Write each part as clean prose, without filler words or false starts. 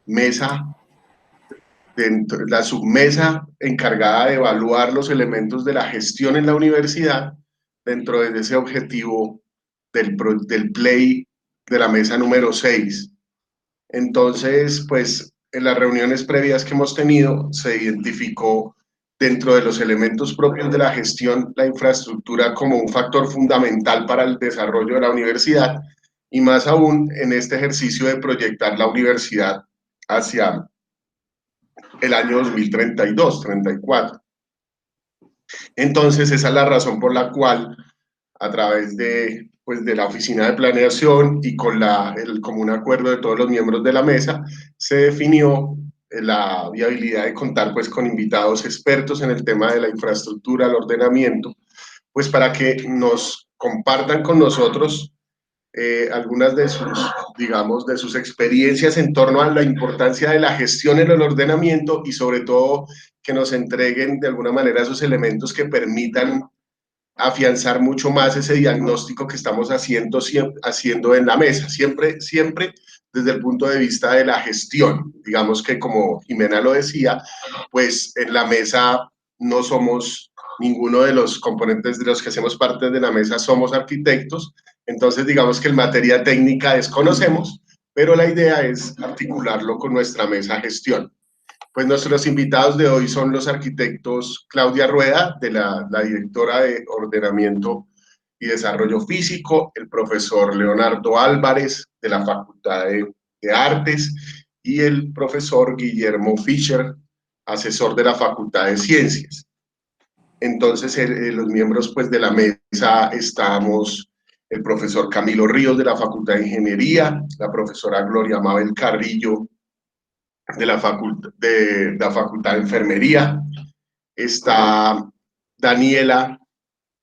mesa, la submesa encargada de evaluar los elementos de la gestión en la universidad dentro de ese objetivo del play de la mesa número 6. Entonces, pues en las reuniones previas que hemos tenido se identificó dentro de los elementos propios de la gestión la infraestructura como un factor fundamental para el desarrollo de la universidad y más aún en este ejercicio de proyectar la universidad hacia el año 2032, 34. Entonces, esa es la razón por la cual, a través de, pues, de la oficina de planeación y con el común acuerdo de todos los miembros de la mesa, se definió la viabilidad de contar pues, con invitados expertos en el tema de la infraestructura, el ordenamiento, pues para que nos compartan con nosotros algunas de sus, digamos, de sus experiencias en torno a la importancia de la gestión en el ordenamiento y sobre todo que nos entreguen de alguna manera esos elementos que permitan afianzar mucho más ese diagnóstico que estamos haciendo en la mesa, siempre desde el punto de vista de la gestión. Digamos que como Jimena lo decía, pues en la mesa no somos ninguno de los componentes de los que hacemos parte de la mesa somos arquitectos, entonces digamos que en materia técnica desconocemos, pero la idea es articularlo con nuestra mesa gestión. Pues nuestros invitados de hoy son los arquitectos Claudia Rueda, la directora de Ordenamiento y Desarrollo Físico, el profesor Leonardo Álvarez, de la Facultad de Artes, y el profesor Guillermo Fischer, asesor de la Facultad de Ciencias. Entonces, los miembros pues, de la mesa estamos el profesor Camilo Ríos, de la Facultad de Ingeniería, la profesora Gloria Mabel Carrillo, de la Facultad de Enfermería, está Daniela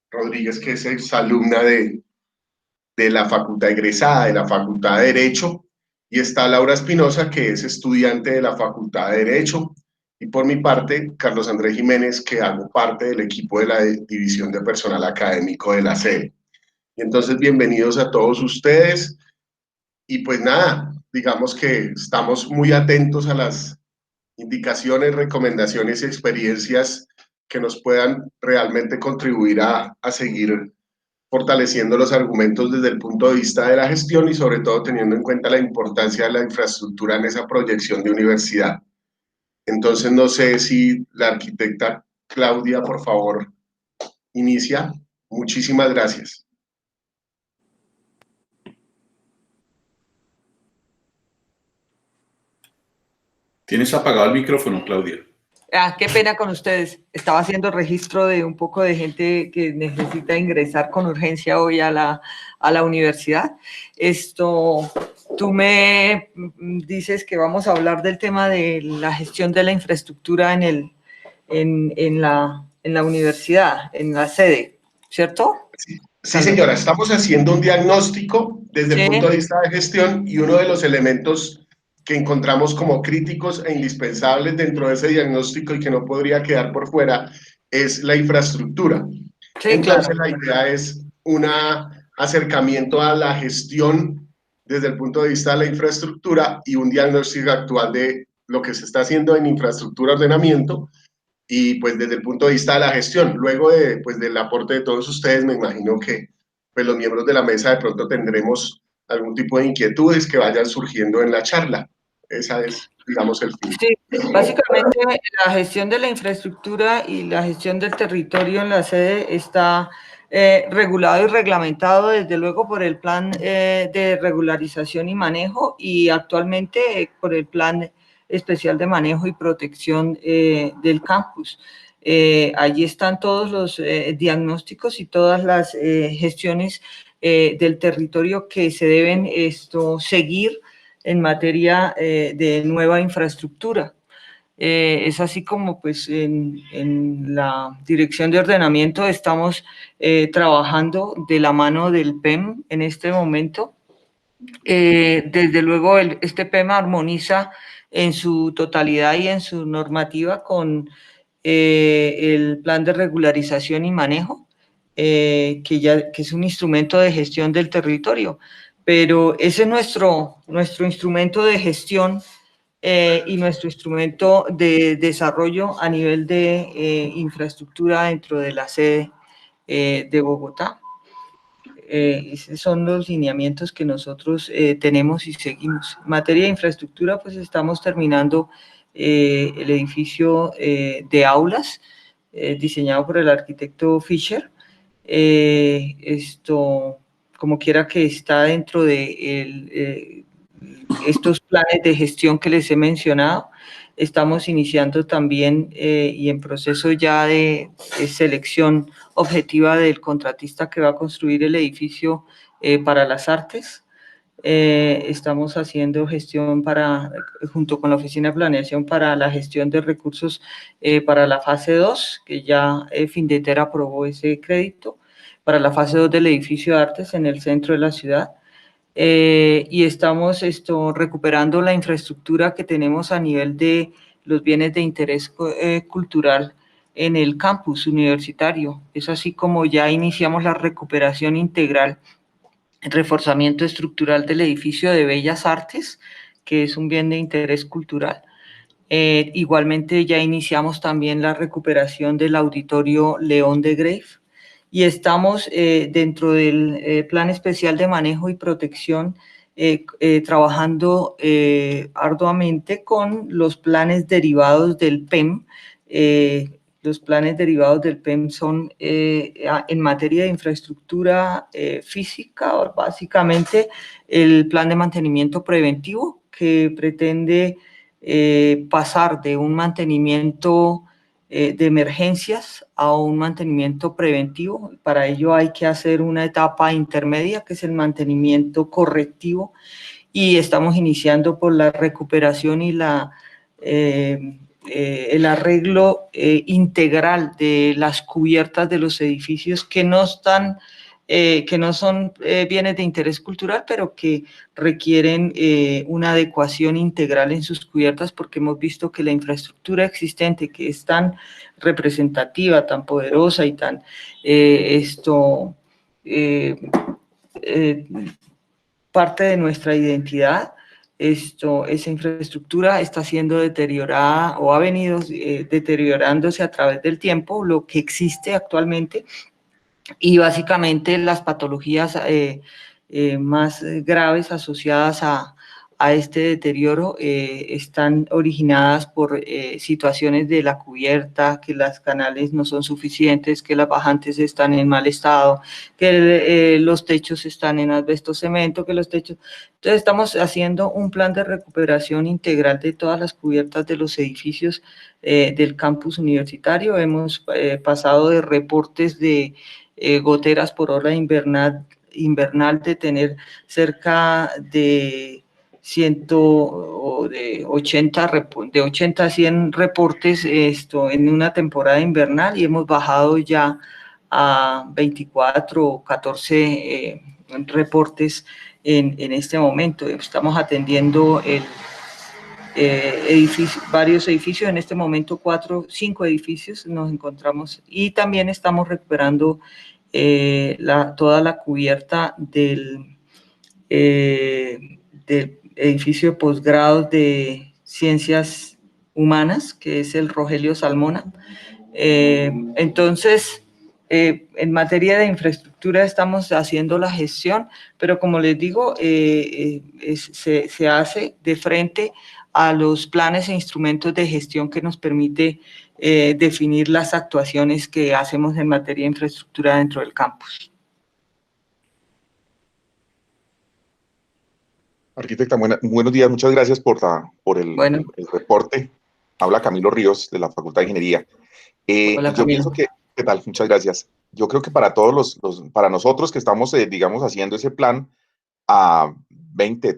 Rodríguez, que es exalumna de la facultad egresada, de la Facultad de Derecho, y está Laura Espinosa, que es estudiante de la Facultad de Derecho, y por mi parte, Carlos Andrés Jiménez, que hago parte del equipo de la División de Personal Académico de la sede. Y entonces, bienvenidos a todos ustedes, y pues nada, digamos que estamos muy atentos a las indicaciones, recomendaciones y experiencias que nos puedan realmente contribuir a seguir fortaleciendo los argumentos desde el punto de vista de la gestión y sobre todo teniendo en cuenta la importancia de la infraestructura en esa proyección de universidad. Entonces, no sé si la arquitecta Claudia, por favor, inicia. Muchísimas gracias. Tienes apagado el micrófono, Claudia. Qué pena con ustedes. Estaba haciendo registro de un poco de gente que necesita ingresar con urgencia hoy a la universidad. Tú me dices que vamos a hablar del tema de la gestión de la infraestructura en la universidad, en la sede, ¿cierto? Sí, señora, estamos haciendo un diagnóstico desde el punto de vista de gestión y uno de los elementos que encontramos como críticos e indispensables dentro de ese diagnóstico y que no podría quedar por fuera es la infraestructura. Sí, entonces, claro, la idea es un acercamiento a la gestión desde el punto de vista de la infraestructura y un diagnóstico actual de lo que se está haciendo en infraestructura, ordenamiento, y pues desde el punto de vista de la gestión. Luego de, pues, del aporte de todos ustedes, me imagino que pues, los miembros de la mesa de pronto tendremos algún tipo de inquietudes que vayan surgiendo en la charla. Esa es, digamos, el fin. Sí, básicamente la gestión de la infraestructura y la gestión del territorio en la sede está regulado y reglamentado desde luego por el plan de regularización y manejo y actualmente por el plan especial de manejo y protección del campus. Allí están todos los diagnósticos y todas las gestiones del territorio que se deben seguir en materia de nueva infraestructura. Es así como pues en la dirección de ordenamiento estamos trabajando de la mano del PEM en este momento. Desde luego este PEM armoniza en su totalidad y en su normativa con el plan de regularización y manejo, que es un instrumento de gestión del territorio. Pero ese es nuestro instrumento de gestión y nuestro instrumento de desarrollo a nivel de infraestructura dentro de la sede de Bogotá. Esos son los lineamientos que nosotros tenemos y seguimos. En materia de infraestructura, pues estamos terminando el edificio de aulas diseñado por el arquitecto Fischer. Como quiera que está dentro de estos planes de gestión que les he mencionado. Estamos iniciando también y en proceso ya de selección objetiva del contratista que va a construir el edificio para las artes. Estamos haciendo gestión junto con la Oficina de Planeación para la gestión de recursos para la fase 2, que ya Findeter aprobó ese crédito, para la fase 2 del edificio de artes en el centro de la ciudad. Y estamos recuperando la infraestructura que tenemos a nivel de los bienes de interés cultural en el campus universitario. Es así como ya iniciamos la recuperación integral, el reforzamiento estructural del edificio de Bellas Artes, que es un bien de interés cultural. Igualmente ya iniciamos también la recuperación del auditorio León de Grave, y estamos dentro del Plan Especial de Manejo y Protección trabajando arduamente con los planes derivados del PEM. Los planes derivados del PEM son en materia de infraestructura física, básicamente el plan de mantenimiento preventivo, que pretende pasar de un mantenimiento de emergencias a un mantenimiento preventivo. Para ello hay que hacer una etapa intermedia, que es el mantenimiento correctivo, y estamos iniciando por la recuperación y el arreglo integral de las cubiertas de los edificios que no son bienes de interés cultural, pero que requieren una adecuación integral en sus cubiertas, porque hemos visto que la infraestructura existente, que es tan representativa, tan poderosa y tan parte de nuestra identidad, esa infraestructura está siendo deteriorada o ha venido deteriorándose a través del tiempo, lo que existe actualmente, y básicamente las patologías más graves asociadas a este deterioro están originadas por situaciones de la cubierta, que los canales no son suficientes, que las bajantes están en mal estado, que los techos están en asbesto cemento, que los techos... Entonces estamos haciendo un plan de recuperación integral de todas las cubiertas de los edificios del campus universitario. Hemos pasado de reportes de goteras por hora invernal de tener cerca de 80 a 100 reportes en una temporada invernal, y hemos bajado ya a 24 o 14 reportes en este momento. Estamos atendiendo varios edificios, en este momento 5 edificios nos encontramos, y también estamos recuperando toda la cubierta del edificio de posgrados de Ciencias Humanas, que es el Rogelio Salmona. Entonces, en materia de infraestructura estamos haciendo la gestión, pero como les digo, se hace de frente a los planes e instrumentos de gestión que nos permite definir las actuaciones que hacemos en materia de infraestructura dentro del campus. Arquitecta, buenos días, muchas gracias por el reporte. Habla Camilo Ríos, de la Facultad de Ingeniería. Hola, yo pienso que, ¿qué tal? Muchas gracias. Yo creo que para todos para nosotros que estamos, digamos, haciendo ese plan a 20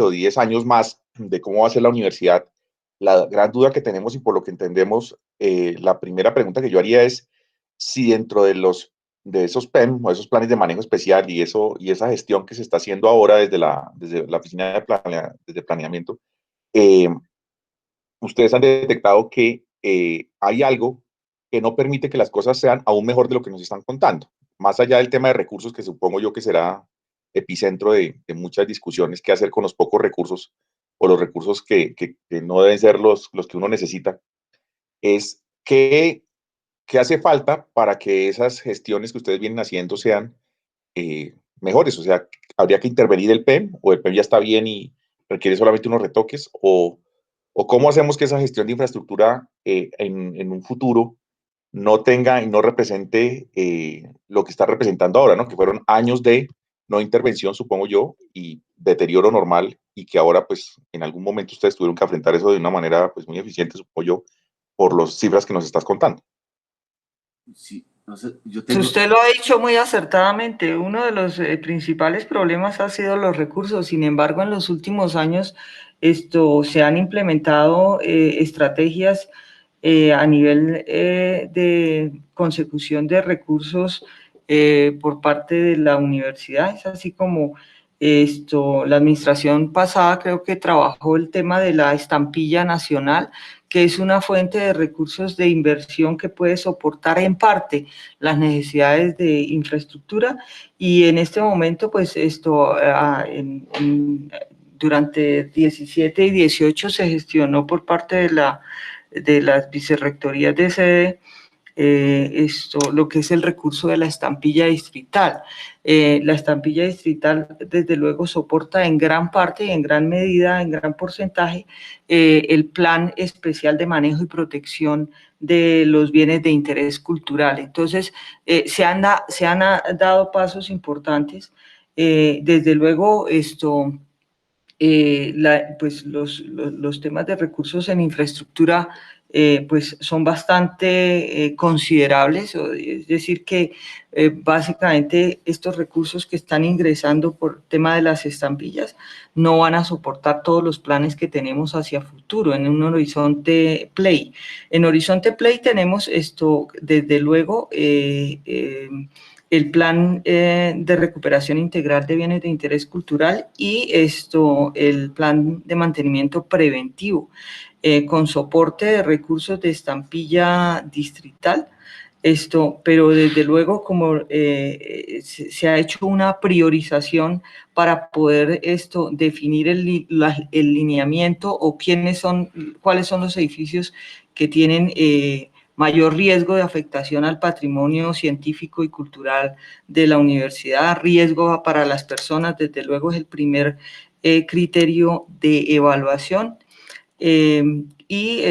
o 10 años más de cómo va a ser la universidad, la gran duda que tenemos, y por lo que entendemos, la primera pregunta que yo haría es si dentro de esos PEM o esos planes de manejo especial y esa gestión que se está haciendo ahora desde la oficina de planeamiento, ustedes han detectado que hay algo que no permite que las cosas sean aún mejor de lo que nos están contando, más allá del tema de recursos, que supongo yo que será epicentro de muchas discusiones, qué hacer con los pocos recursos o los recursos que no deben ser los que uno necesita, es qué hace falta para que esas gestiones que ustedes vienen haciendo sean mejores. O sea, ¿habría que intervenir el PEM o el PEM ya está bien y requiere solamente unos retoques? ¿O cómo hacemos que esa gestión de infraestructura en un futuro no tenga y no represente lo que está representando ahora, ¿no? Que fueron años de no intervención, supongo yo, y deterioro normal, y que ahora, pues, en algún momento ustedes tuvieron que enfrentar eso de una manera, pues, muy eficiente, supongo yo, por las cifras que nos estás contando. Sí, no sé, yo tengo... Usted lo ha dicho muy acertadamente. Uno de los principales problemas ha sido los recursos. Sin embargo, en los últimos años se han implementado estrategias a nivel de consecución de recursos por parte de la universidad. Es así como la administración pasada creo que trabajó el tema de la estampilla nacional, que es una fuente de recursos de inversión que puede soportar en parte las necesidades de infraestructura, y en este momento pues durante 17 y 18 se gestionó por parte de las vicerrectorías de sede lo que es el recurso de la estampilla distrital. La estampilla distrital, desde luego, soporta en gran parte y en gran medida, en gran porcentaje, el Plan Especial de Manejo y Protección de los Bienes de Interés Cultural. Entonces, se han dado pasos importantes. Desde luego, pues los temas de recursos en infraestructura pues son bastante considerables, es decir que básicamente estos recursos que están ingresando por tema de las estampillas no van a soportar todos los planes que tenemos hacia futuro en un horizonte play. En horizonte play tenemos desde luego el plan de recuperación integral de bienes de interés cultural y el plan de mantenimiento preventivo con soporte de recursos de estampilla distrital. Pero desde luego como se ha hecho una priorización para poder definir el lineamiento o cuáles son los edificios que tienen mayor riesgo de afectación al patrimonio científico y cultural de la universidad, riesgo para las personas, desde luego es el primer criterio de evaluación, y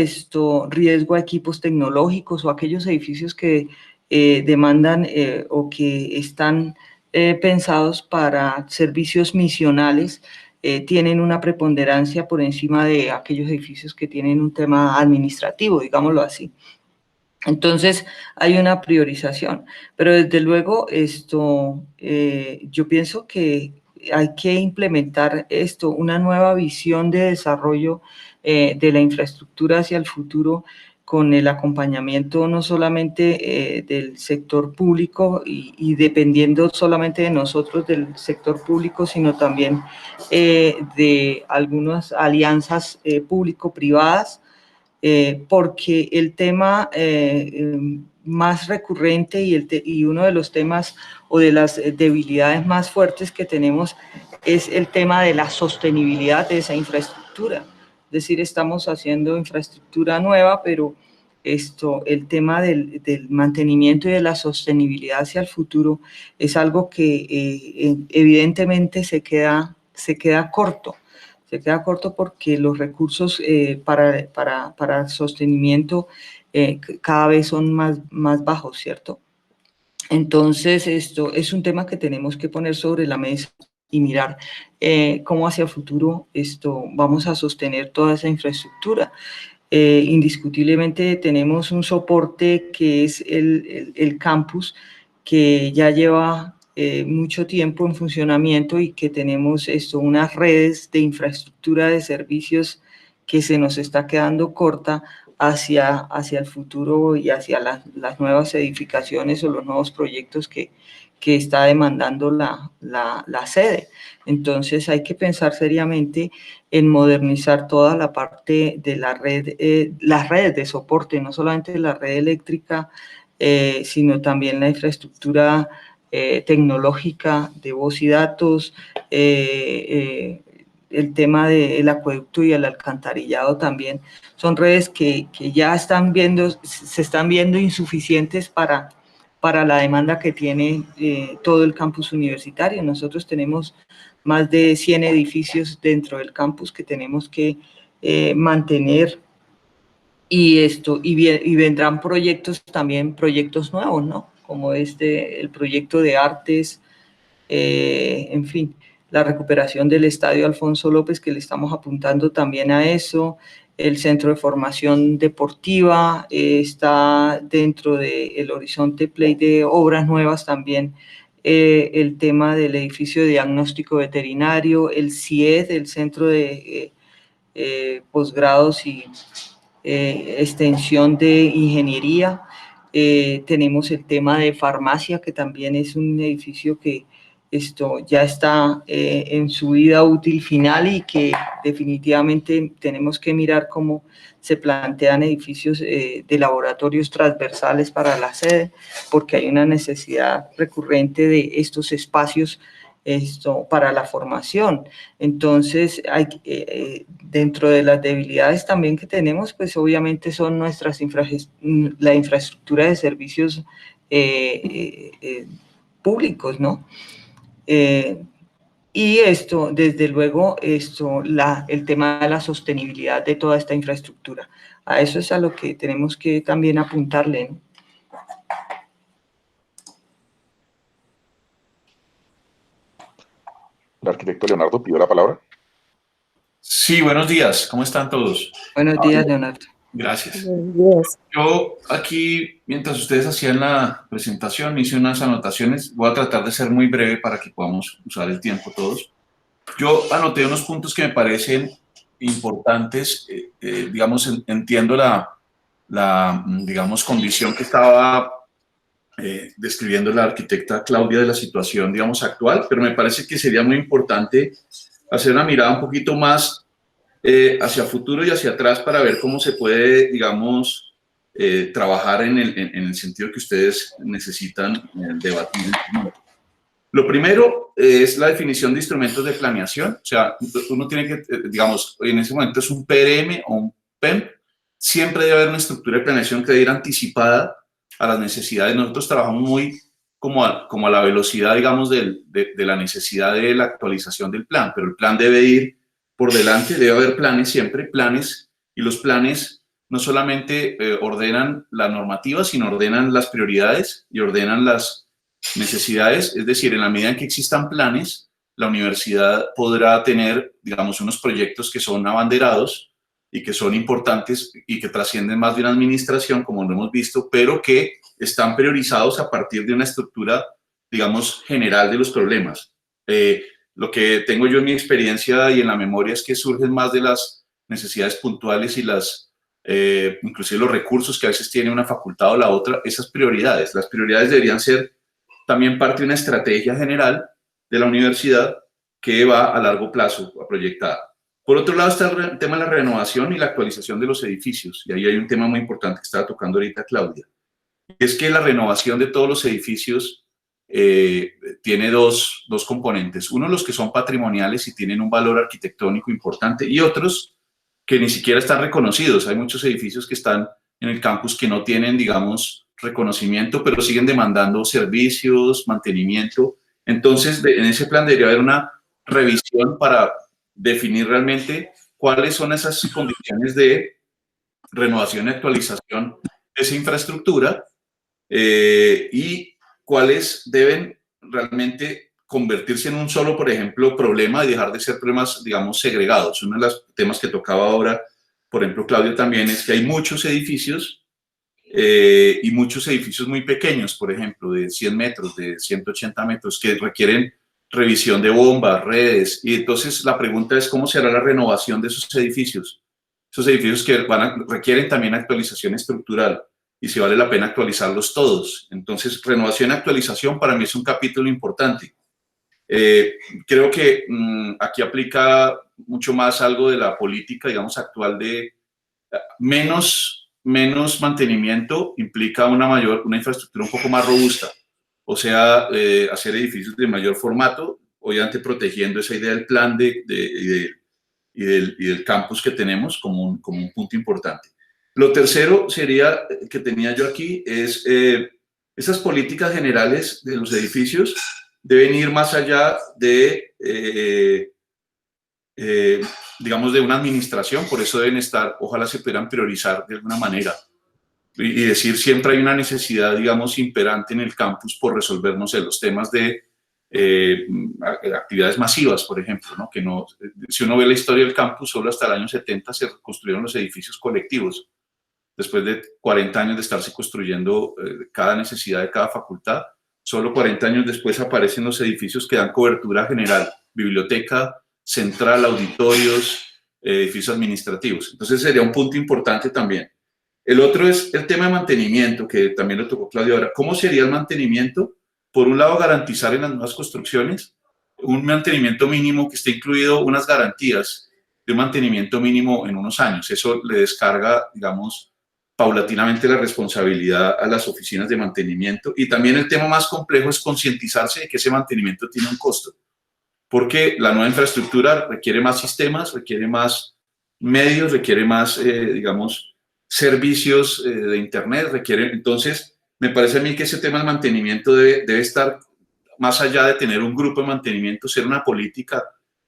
riesgo a equipos tecnológicos o aquellos edificios que demandan o que están pensados para servicios misionales, tienen una preponderancia por encima de aquellos edificios que tienen un tema administrativo, digámoslo así. Entonces, hay una priorización, pero desde luego yo pienso que hay que implementar una nueva visión de desarrollo de la infraestructura hacia el futuro, con el acompañamiento no solamente del sector público y dependiendo solamente de nosotros del sector público, sino también de algunas alianzas público-privadas, porque el tema más recurrente y uno de los temas o de las debilidades más fuertes que tenemos es el tema de la sostenibilidad de esa infraestructura. Es decir, estamos haciendo infraestructura nueva, pero el tema del mantenimiento y de la sostenibilidad hacia el futuro es algo que evidentemente se queda corto. Se queda corto porque los recursos para sostenimiento cada vez son más bajos, ¿cierto? Entonces, esto es un tema que tenemos que poner sobre la mesa y mirar cómo hacia el futuro vamos a sostener toda esa infraestructura. Indiscutiblemente tenemos un soporte que es el campus, que ya lleva mucho tiempo en funcionamiento y que tenemos unas redes de infraestructura de servicios que se nos está quedando corta hacia el futuro y hacia las nuevas edificaciones o los nuevos proyectos que está demandando la sede. Entonces hay que pensar seriamente en modernizar toda la parte de la red, las redes de soporte, no solamente la red eléctrica, sino también la infraestructura tecnológica de voz y datos, el tema del acueducto y el alcantarillado también son redes que ya se están viendo insuficientes para la demanda que tiene todo el campus universitario. Nosotros tenemos más de 100 edificios dentro del campus que tenemos que mantener, y vendrán proyectos también, proyectos nuevos, ¿no? Como el proyecto de artes, en fin, la recuperación del Estadio Alfonso López, que le estamos apuntando también a eso. El Centro de Formación Deportiva está dentro del horizonte play de obras nuevas también. El tema del edificio de diagnóstico veterinario, el CIED, el Centro de Posgrados y extensión de ingeniería. Tenemos el tema de farmacia, que también es un edificio que ya está en su vida útil final y que definitivamente tenemos que mirar cómo se plantean edificios de laboratorios transversales para la sede, porque hay una necesidad recurrente de estos espacios para la formación. Entonces, dentro de las debilidades también que tenemos, pues obviamente son la infraestructura de servicios públicos, ¿no? Y desde luego, el tema de la sostenibilidad de toda esta infraestructura. A eso es a lo que tenemos que también apuntarle, ¿no? El arquitecto Leonardo pidió la palabra. Sí, buenos días. ¿Cómo están todos? Buenos días, Leonardo. Gracias. Yes. Yo aquí, mientras ustedes hacían la presentación, hice unas anotaciones. Voy a tratar de ser muy breve para que podamos usar el tiempo todos. Yo anoté unos puntos que me parecen importantes. Digamos, entiendo digamos, condición que estaba describiendo la arquitecta Claudia de la situación, digamos, actual, pero me parece que sería muy importante hacer una mirada un poquito más hacia futuro y hacia atrás para ver cómo se puede, digamos, trabajar en el sentido que ustedes necesitan debatir. Lo primero es la definición de instrumentos de planeación. O sea, uno tiene que, digamos, en ese momento es un PRM o un PEM. Siempre debe haber una estructura de planeación que debe ir anticipada a las necesidades. Nosotros trabajamos muy como a la velocidad, digamos, de la necesidad de la actualización del plan, pero el plan debe ir por delante, debe haber planes siempre, planes, y los planes no solamente ordenan la normativa, sino ordenan las prioridades y ordenan las necesidades. Es decir, en la medida en que existan planes, la universidad podrá tener, digamos, unos proyectos que son abanderados y que son importantes y que trascienden más de una administración, como lo hemos visto, pero que están priorizados a partir de una estructura, digamos, general de los problemas. Lo que tengo yo en mi experiencia y en la memoria es que surgen más de las necesidades puntuales y inclusive los recursos que a veces tiene una facultad o la otra, esas prioridades. Las prioridades deberían ser también parte de una estrategia general de la universidad que va a largo plazo, proyectada. Por otro lado está el tema de la renovación y la actualización de los edificios, y ahí hay un tema muy importante que estaba tocando ahorita Claudia. Es que la renovación de todos los edificios tiene dos componentes. Uno, los que son patrimoniales y tienen un valor arquitectónico importante, y otros que ni siquiera están reconocidos. Hay muchos edificios que están en el campus que no tienen, digamos, reconocimiento, pero siguen demandando servicios, mantenimiento. Entonces, en ese plan debería haber una revisión para definir realmente cuáles son esas condiciones de renovación y actualización de esa infraestructura y cuáles deben realmente convertirse en un solo, por ejemplo, problema y dejar de ser problemas, digamos, segregados. Uno de los temas que tocaba ahora, por ejemplo, Claudio, también es que hay muchos edificios y muchos edificios muy pequeños, por ejemplo, de 100 metros, de 180 metros, que requieren revisión de bombas, redes, y entonces la pregunta es cómo será la renovación de esos edificios que requieren también actualización estructural, y si vale la pena actualizarlos todos. Entonces, renovación y actualización para mí es un capítulo importante. Creo que aquí aplica mucho más algo de la política, digamos, actual de menos mantenimiento implica una infraestructura un poco más robusta. O sea, hacer edificios de mayor formato, obviamente protegiendo esa idea del plan de y del campus que tenemos como un punto importante. Lo tercero sería, que tenía yo aquí, es esas políticas generales de los edificios deben ir más allá de, digamos, de una administración, por eso deben estar, ojalá se pudieran priorizar de alguna manera y decir siempre hay una necesidad, digamos, imperante en el campus por resolver, no sé, los temas de actividades masivas, por ejemplo, ¿no? Que no, si uno ve la historia del campus, solo hasta el año 70 se construyeron los edificios colectivos, después de 40 años de estarse construyendo cada necesidad de cada facultad, solo 40 años después aparecen los edificios que dan cobertura general, biblioteca central, auditorios, edificios administrativos. Entonces sería un punto importante también. El otro es el tema de mantenimiento, que también lo tocó Claudia ahora. ¿Cómo sería el mantenimiento? Por un lado, garantizar en las nuevas construcciones un mantenimiento mínimo que esté incluido unas garantías de un mantenimiento mínimo en unos años. Eso le descarga, digamos, paulatinamente la responsabilidad a las oficinas de mantenimiento. Y también el tema más complejo es concientizarse de que ese mantenimiento tiene un costo, porque la nueva infraestructura requiere más sistemas, requiere más medios, requiere más, digamos, servicios de Internet, requiere. Entonces, me parece a mí que ese tema del mantenimiento debe estar más allá de tener un grupo de mantenimiento, ser una política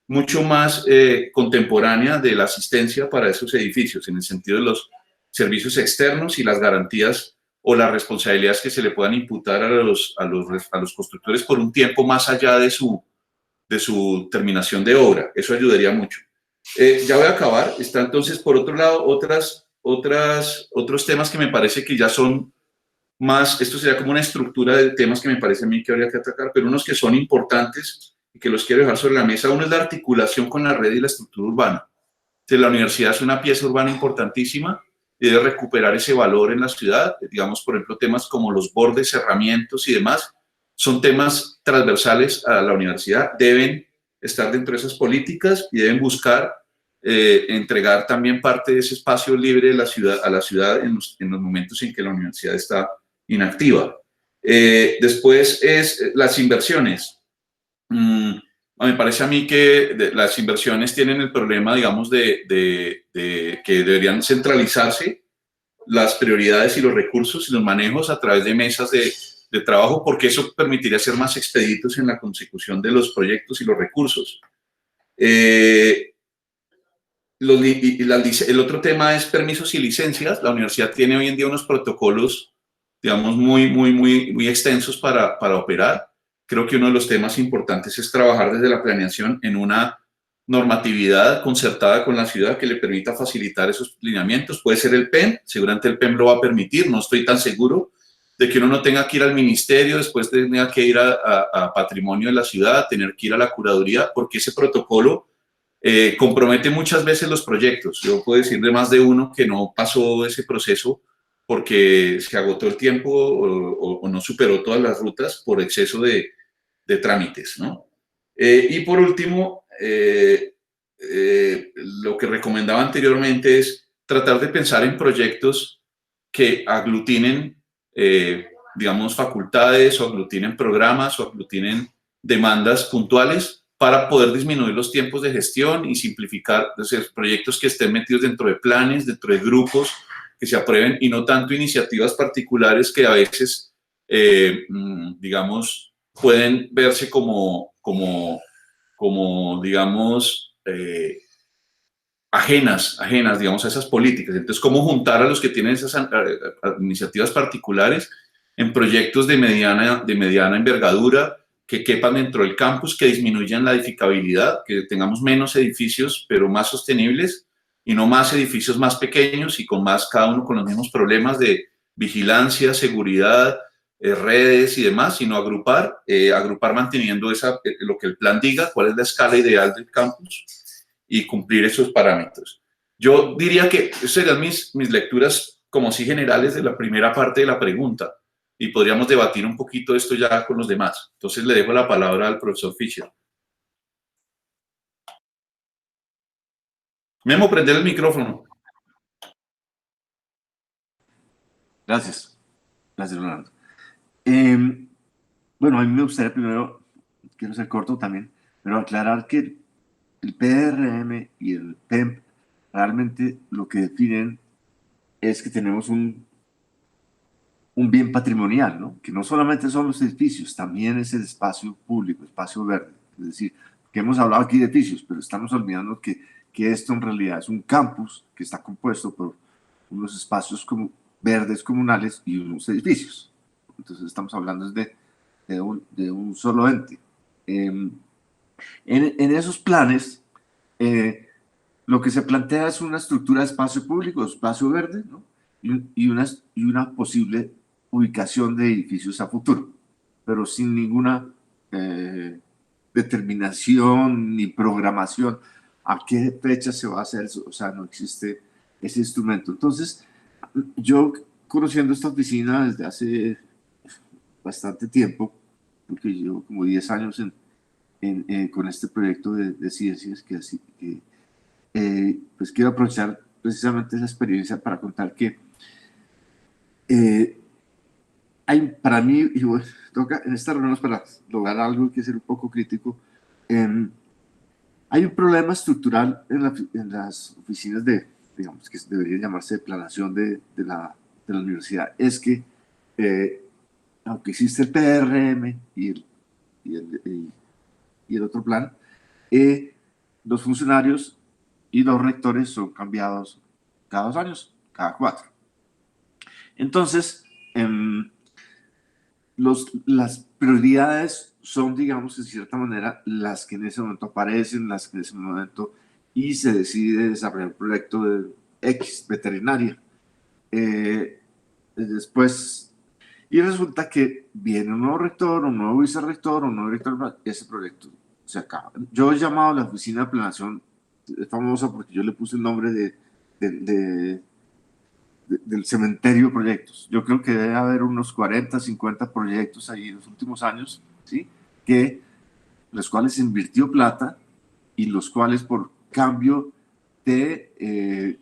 mucho más contemporánea de la asistencia para esos edificios, en el sentido de los servicios externos y las garantías o las responsabilidades que se le puedan imputar a los constructores por un tiempo más allá de su terminación de obra. Eso ayudaría mucho. Ya voy a acabar. Está entonces, por otro lado, otros temas que me parece que ya son más, esto sería como una estructura de temas que me parece a mí que habría que atacar, pero unos que son importantes y que los quiero dejar sobre la mesa. Uno es la articulación con la red y la estructura urbana. Entonces, la universidad es una pieza urbana importantísima y debe recuperar ese valor en la ciudad. Digamos, por ejemplo, temas como los bordes, cerramientos y demás, son temas transversales a la universidad, deben estar dentro de esas políticas y deben buscar entregar también parte de ese espacio libre de la ciudad, a la ciudad en los momentos en que la universidad está inactiva. Después es las inversiones. Me parece a mí que las inversiones tienen el problema, digamos, de que deberían centralizarse las prioridades y los recursos y los manejos a través de mesas de trabajo, porque eso permitiría ser más expeditos en la consecución de los proyectos y los recursos. El otro tema es permisos y licencias. La universidad tiene hoy en día unos protocolos, digamos, muy extensos para operar. Creo que uno de los temas importantes es trabajar desde la planeación en una normatividad concertada con la ciudad que le permita facilitar esos lineamientos. Puede ser el PEN, seguramente el PEN lo va a permitir, no estoy tan seguro de que uno no tenga que ir al ministerio, después tenga que ir a patrimonio de la ciudad, tener que ir a la curaduría, porque ese protocolo compromete muchas veces los proyectos. Yo puedo decir de más de uno que no pasó ese proceso porque se agotó el tiempo o no superó todas las rutas por exceso de trámites, ¿no? Y por último, lo que recomendaba anteriormente es tratar de pensar en proyectos que aglutinen, digamos, facultades o aglutinen programas o aglutinen demandas puntuales para poder disminuir los tiempos de gestión y simplificar, es decir, proyectos que estén metidos dentro de planes, dentro de grupos, que se aprueben y no tanto iniciativas particulares que a veces, digamos, pueden verse como digamos, ajenas, digamos, a esas políticas. Entonces, ¿cómo juntar a los que tienen esas iniciativas particulares en proyectos de mediana envergadura que quepan dentro del campus, que disminuyan la edificabilidad, que tengamos menos edificios, pero más sostenibles, y no más edificios más pequeños y con más, cada uno con los mismos problemas de vigilancia, seguridad, redes y demás, sino agrupar manteniendo lo que el plan diga, cuál es la escala ideal del campus y cumplir esos parámetros. Yo diría que esas serían mis lecturas como sí generales de la primera parte de la pregunta y podríamos debatir un poquito esto ya con los demás. Entonces le dejo la palabra al profesor Fischer. Memo, prender el micrófono. Gracias, Leonardo. Bueno, a mí me gustaría primero, quiero ser corto también, pero aclarar que el PRM y el PEMP realmente lo que definen es que tenemos un bien patrimonial, ¿no? Que no solamente son los edificios, también es el espacio público, espacio verde. Es decir, que hemos hablado aquí de edificios, pero estamos olvidando que esto en realidad es un campus que está compuesto por unos espacios verdes comunales y unos edificios. Entonces estamos hablando de un solo ente. En esos planes, lo que se plantea es una estructura de espacio público, espacio verde, ¿no? y una posible ubicación de edificios a futuro, pero sin ninguna determinación ni programación a qué fecha se va a hacer, o sea, no existe ese instrumento. Entonces, yo conociendo esta oficina desde hace bastante tiempo, porque llevo como 10 años con este proyecto de ciencias, pues quiero aprovechar precisamente esa experiencia para contar que para mí, y bueno, toca en estas reuniones para lograr algo que ser un poco crítico, hay un problema estructural en las oficinas digamos, que debería llamarse de planación de la universidad. Es que, aunque existe el PRM y el otro plan, los funcionarios y los rectores son cambiados cada 2 años, cada 4. Entonces, las prioridades son, digamos, en cierta manera, las que en ese momento aparecen, las que en ese momento, y se decide desarrollar un proyecto de X veterinaria. Después, y resulta que viene un nuevo rector, un nuevo vicerrector, un nuevo director, ese proyecto se acaba. Yo he llamado a la oficina de planeación, es famosa porque yo le puse el nombre del cementerio de proyectos. Yo creo que debe haber unos 40, 50 proyectos ahí en los últimos años, ¿sí? Los cuales se invirtió plata y los cuales por cambio de,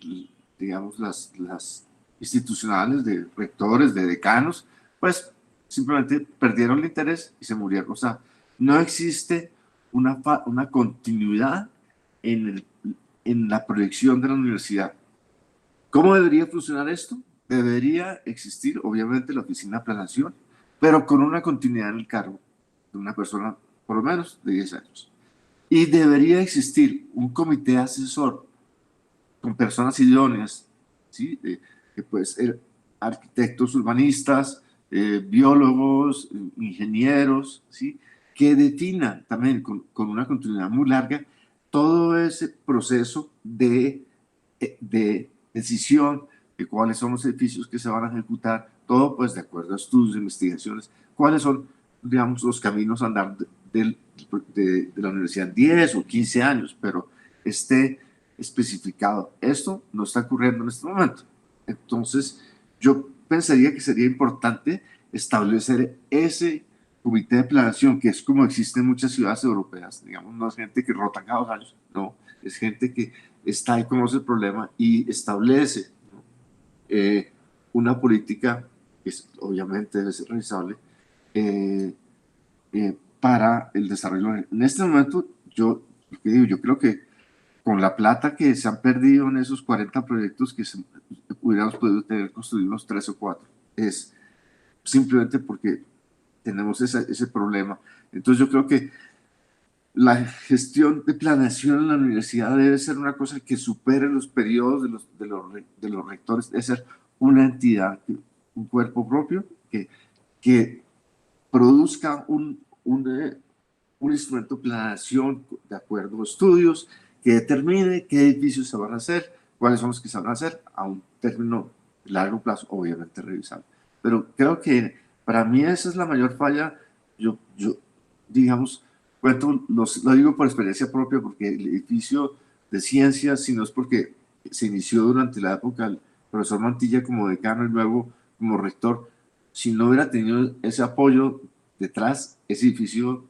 digamos, las institucionales, de rectores, de decanos, pues simplemente perdieron el interés y se murieron. O sea, no existe una continuidad en la proyección de la universidad. ¿Cómo debería funcionar esto? Debería existir, obviamente, la oficina de planeación, pero con una continuidad en el cargo de una persona por lo menos de 10 años. Y debería existir un comité asesor con personas idóneas, ¿sí? Que pueden ser arquitectos urbanistas, biólogos, ingenieros, ¿sí? Que defina también con una continuidad muy larga todo ese proceso de decisión de cuáles son los edificios que se van a ejecutar, todo pues de acuerdo a estudios, investigaciones, cuáles son, digamos, los caminos a andar de la universidad en 10 o 15 años, pero esté especificado. Esto no está ocurriendo en este momento. Entonces, yo pensaría que sería importante establecer ese comité de planeación, que es como existe en muchas ciudades europeas, digamos, no es gente que rota cada 2 años, no, es gente que está ahí, conoce el problema y establece, ¿no? Una política que obviamente debe ser realizable para el desarrollo. En este momento, yo creo que con la plata que se han perdido en esos 40 proyectos que hubiéramos podido tener construidos 3 o 4, es simplemente porque tenemos ese problema. Entonces yo creo que la gestión de planeación en la universidad debe ser una cosa que supere los periodos de los rectores, debe ser una entidad, un cuerpo propio que produzca un instrumento de planeación de acuerdo a estudios, que determine qué edificios se van a hacer, cuáles son los que se van a hacer a un término de largo plazo, obviamente revisable. Pero creo que para mí esa es la mayor falla. Yo digamos, lo digo por experiencia propia, porque el edificio de ciencias, si no es porque se inició durante la época del profesor Mantilla como decano y luego como rector, si no hubiera tenido ese apoyo detrás, ese edificio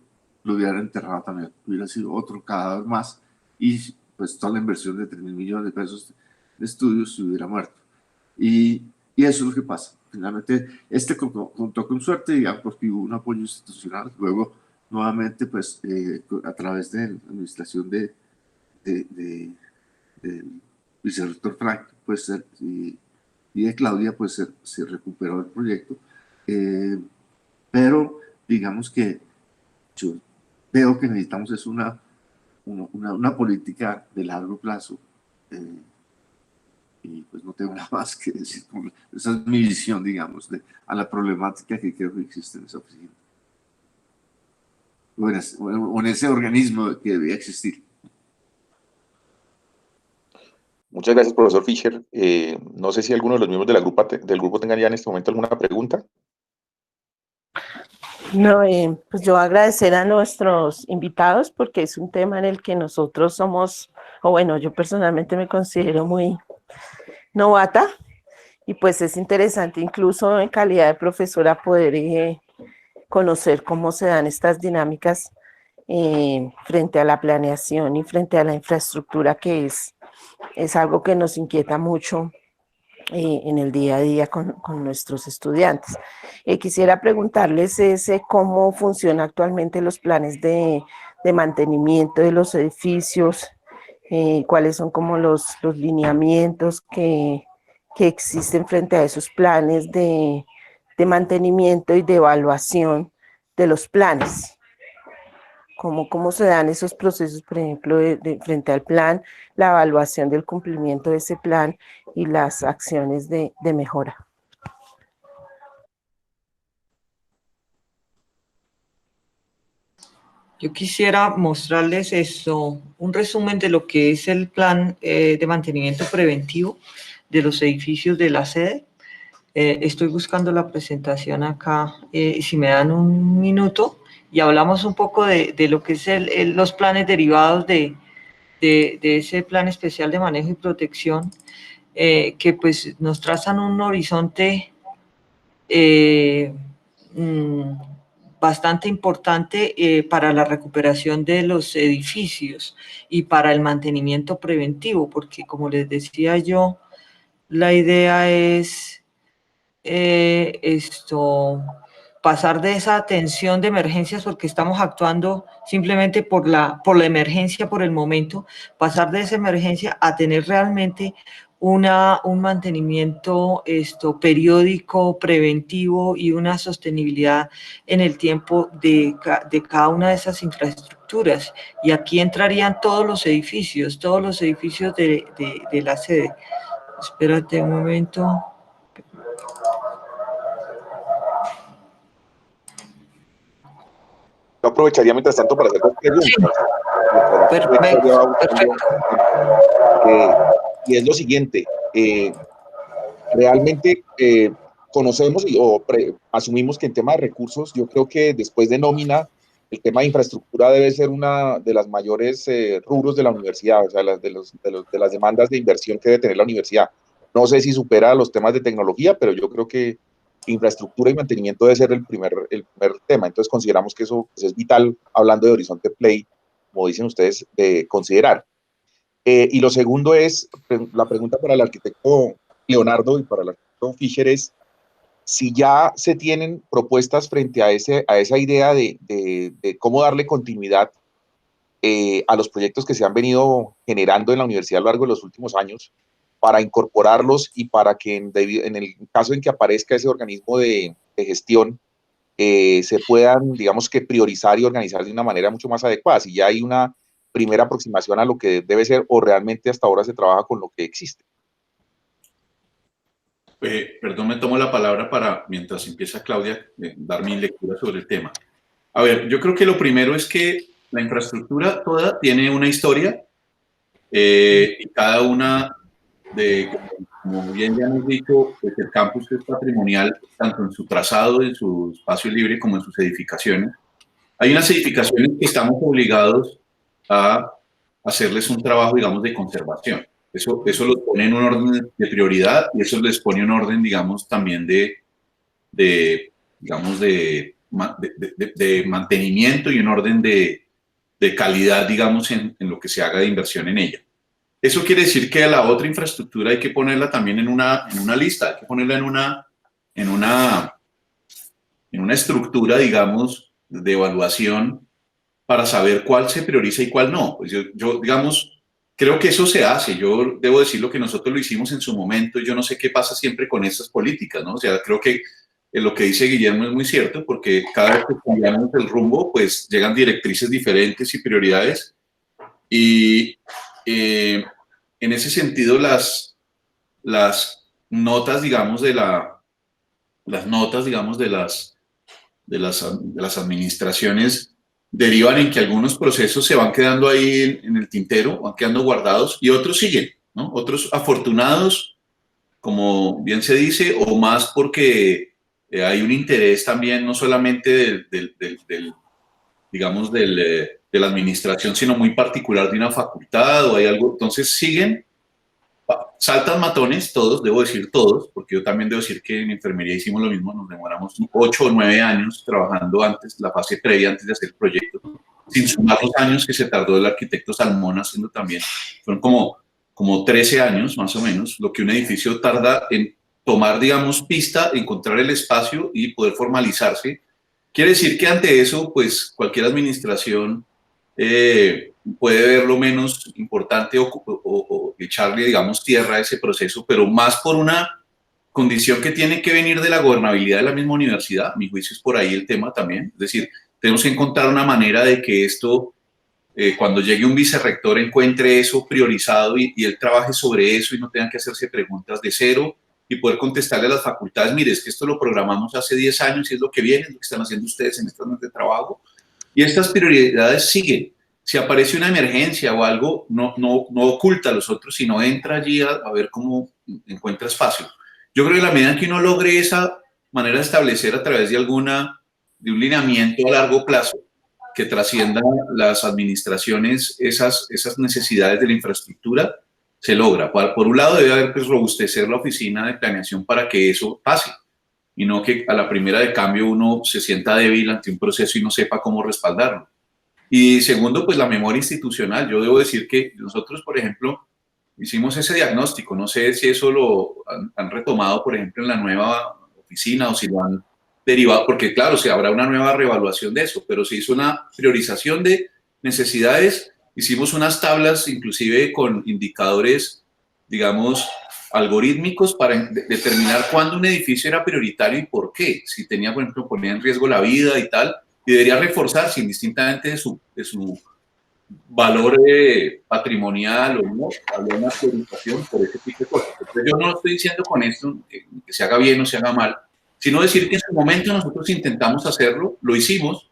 lo hubieran enterrado también, hubiera sido otro cadáver más y pues toda la inversión de 3.000 millones de pesos de estudios se hubiera muerto. Y eso es lo que pasa. Finalmente, contó con suerte, digamos, porque hubo un apoyo institucional. Luego, nuevamente, pues, a través de la administración de del vicerrector Frank, pues, y de Claudia, pues se recuperó el proyecto. Pero digamos que yo veo que necesitamos es una política de largo plazo. Y pues no tengo nada más que decir. Esa es mi visión, digamos, a la problemática que creo que existe en esa oficina. O en ese organismo que debía existir. Muchas gracias, profesor Fischer. No sé si alguno de los miembros de del grupo tengan ya en este momento alguna pregunta. No, pues yo agradecer a nuestros invitados porque es un tema en el que nosotros somos, o bueno, yo personalmente me considero muy novata y pues es interesante incluso en calidad de profesora poder conocer cómo se dan estas dinámicas frente a la planeación y frente a la infraestructura, que es algo que nos inquieta mucho en el día a día con nuestros estudiantes. Quisiera preguntarles cómo funcionan actualmente los planes de mantenimiento de los edificios, cuáles son como los lineamientos que existen frente a esos planes de mantenimiento y de evaluación de los planes. ¿Cómo se dan esos procesos, por ejemplo, frente al plan, la evaluación del cumplimiento de ese plan y las acciones de mejora? Yo quisiera mostrarles un resumen de lo que es el plan de mantenimiento preventivo de los edificios de la sede. Estoy buscando la presentación acá, si me dan un minuto, y hablamos un poco de lo que es los planes derivados de ese plan especial de manejo y protección, que pues nos trazan un horizonte bastante importante para la recuperación de los edificios y para el mantenimiento preventivo, porque como les decía yo, la idea es pasar de esa atención de emergencias, porque estamos actuando simplemente por la emergencia por el momento, pasar de esa emergencia a tener realmente un mantenimiento periódico, preventivo y una sostenibilidad en el tiempo de cada una de esas infraestructuras. Y aquí entrarían todos los edificios de la sede. Espérate un momento. Yo aprovecharía mientras tanto para hacer dos preguntas. Sí. Perfecto. Y es lo siguiente, realmente conocemos asumimos que en tema de recursos, yo creo que después de nómina, el tema de infraestructura debe ser una de las mayores rubros de la universidad, o sea, de las demandas de inversión que debe tener la universidad. No sé si supera los temas de tecnología, pero yo creo que infraestructura y mantenimiento debe ser el primer tema. Entonces consideramos que eso pues, es vital, hablando de Horizonte Play, como dicen ustedes, de considerar. Y lo segundo es, la pregunta para el arquitecto Leonardo y para el arquitecto Fischer es, si ya se tienen propuestas frente a esa idea de cómo darle continuidad a los proyectos que se han venido generando en la universidad a lo largo de los últimos años, para incorporarlos y para que en el caso en que aparezca ese organismo de gestión, se puedan, digamos que priorizar y organizar de una manera mucho más adecuada, si ya hay una primera aproximación a lo que debe ser o realmente hasta ahora se trabaja con lo que existe. Perdón, me tomo la palabra para, mientras empieza Claudia, dar mi lectura sobre el tema. A ver, yo creo que lo primero es que la infraestructura toda tiene una historia y cada una como bien ya hemos dicho, pues el campus es patrimonial tanto en su trazado, en su espacio libre, como en sus edificaciones. Hay unas edificaciones que estamos obligados a hacerles un trabajo, digamos, de conservación. Eso los pone en un orden de prioridad y eso les pone un orden, digamos, también de mantenimiento y un orden de calidad, digamos, en lo que se haga de inversión en ella. Eso quiere decir que a la otra infraestructura hay que ponerla también en una lista, hay que ponerla en una estructura, digamos, de evaluación para saber cuál se prioriza y cuál no. Pues yo digamos, creo que eso se hace. Yo debo decir lo que nosotros lo hicimos en su momento. Yo no sé qué pasa siempre con estas políticas, ¿no? O sea, creo que lo que dice Guillermo es muy cierto, porque cada vez que cambiamos el rumbo, pues llegan directrices diferentes y prioridades. Y en ese sentido, las notas, digamos, de las administraciones derivan en que algunos procesos se van quedando ahí en el tintero, van quedando guardados y otros siguen, ¿no? Otros afortunados, como bien se dice, o más porque hay un interés también no solamente digamos, de la administración, sino muy particular de una facultad o hay algo, entonces siguen, saltan matones, todos, debo decir todos, porque yo también debo decir que en enfermería hicimos lo mismo, nos demoramos 8 o 9 años trabajando antes, la fase previa antes de hacer el proyecto, sin sumar los años que se tardó el arquitecto Salmón haciendo también, fueron como 13 años más o menos, lo que un edificio tarda en tomar, digamos, pista, encontrar el espacio y poder formalizarse. Quiere decir que ante eso, pues cualquier administración puede ver lo menos importante o echarle, digamos, tierra a ese proceso, pero más por una condición que tiene que venir de la gobernabilidad de la misma universidad. Mi juicio es por ahí el tema también. Es decir, tenemos que encontrar una manera de que esto, cuando llegue un vicerrector, encuentre eso priorizado y él trabaje sobre eso y no tengan que hacerse preguntas de cero y poder contestarle a las facultades, mire, es que esto lo programamos hace 10 años y es lo que viene, es lo que están haciendo ustedes en estas meses de trabajo. Y estas prioridades siguen. Si aparece una emergencia o algo, no oculta a los otros, sino entra allí a ver cómo encuentra espacio. Yo creo que a la medida que uno logre esa manera de establecer a través de un lineamiento a largo plazo que trascienda las administraciones esas necesidades de la infraestructura, se logra. Por un lado, debe haber pues robustecer la oficina de planeación para que eso pase y no que a la primera de cambio uno se sienta débil ante un proceso y no sepa cómo respaldarlo. Y segundo, pues la memoria institucional. Yo debo decir que nosotros, por ejemplo, hicimos ese diagnóstico. No sé si eso lo han retomado, por ejemplo, en la nueva oficina o si lo han derivado, porque claro, si habrá una nueva reevaluación de eso, pero se hizo una priorización de necesidades. Hicimos unas tablas, inclusive con indicadores, digamos, algorítmicos para determinar cuándo un edificio era prioritario y por qué. Si tenía, por ejemplo, ponía en riesgo la vida y tal, y debería reforzarse indistintamente de su valor patrimonial o no, había una priorización por ese tipo de cosas. Entonces, yo no estoy diciendo con esto que se haga bien o se haga mal, sino decir que en su momento nosotros intentamos hacerlo, lo hicimos,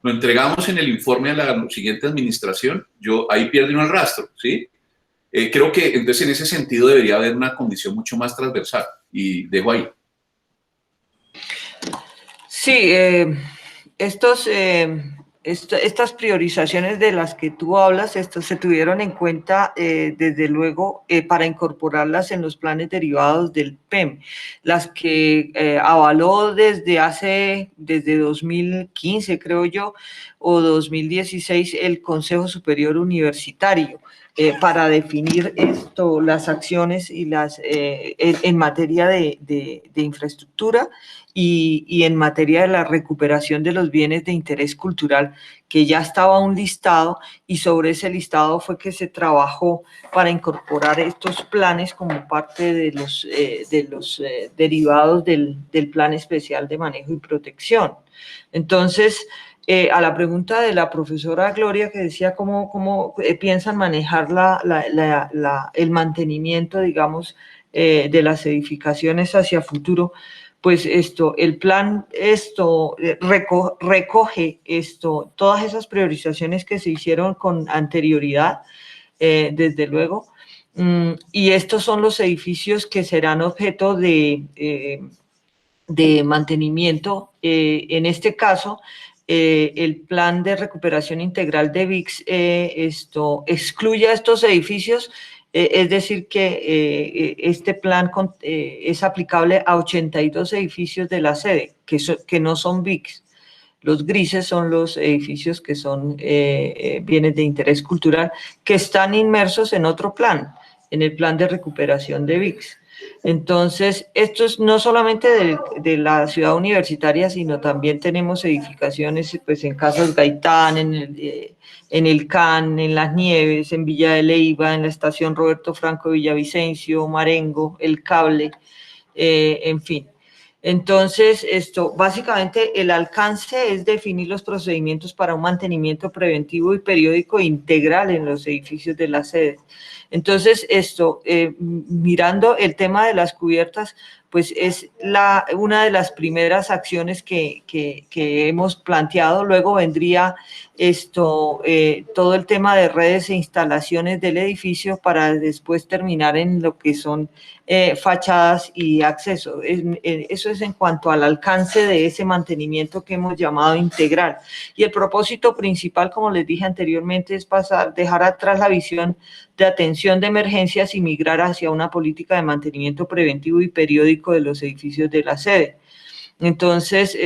lo entregamos en el informe a la siguiente administración, ahí pierde uno el rastro, ¿sí? Creo que entonces en ese sentido debería haber una condición mucho más transversal y dejo ahí. Sí, estas priorizaciones de las que tú hablas, se tuvieron en cuenta desde luego para incorporarlas en los planes derivados del PEM, las que avaló desde 2015, creo yo, o 2016, el Consejo Superior Universitario, para definir las acciones y en materia de infraestructura y en materia de la recuperación de los bienes de interés cultural, que ya estaba un listado y sobre ese listado fue que se trabajó para incorporar estos planes como parte de los derivados del Plan Especial de Manejo y Protección. Entonces, a la pregunta de la profesora Gloria que decía cómo piensan manejar el mantenimiento, digamos, de las edificaciones hacia futuro, pues el plan recoge todas esas priorizaciones que se hicieron con anterioridad, desde luego, y estos son los edificios que serán objeto de mantenimiento. En este caso, el plan de recuperación integral de VICS excluye a estos edificios, es decir que este plan es aplicable a 82 edificios de la sede, que no son VICS. Los grises son los edificios que son bienes de interés cultural, que están inmersos en otro plan, en el plan de recuperación de VICS. Entonces, esto es no solamente de la ciudad universitaria, sino también tenemos edificaciones pues, en Casas Gaitán, en el CAN, en Las Nieves, en Villa de Leyva, en la estación Roberto Franco Villavicencio, Marengo, El Cable, en fin. Entonces, básicamente el alcance es definir los procedimientos para un mantenimiento preventivo y periódico integral en los edificios de la sede. Entonces, mirando el tema de las cubiertas, pues es una de las primeras acciones que hemos planteado. Luego vendría todo el tema de redes e instalaciones del edificio para después terminar en lo que son fachadas y acceso. Eso es en cuanto al alcance de ese mantenimiento que hemos llamado integral. Y el propósito principal, como les dije anteriormente, es dejar atrás la visión de atención de emergencias y migrar hacia una política de mantenimiento preventivo y periódico de los edificios de la sede. Entonces,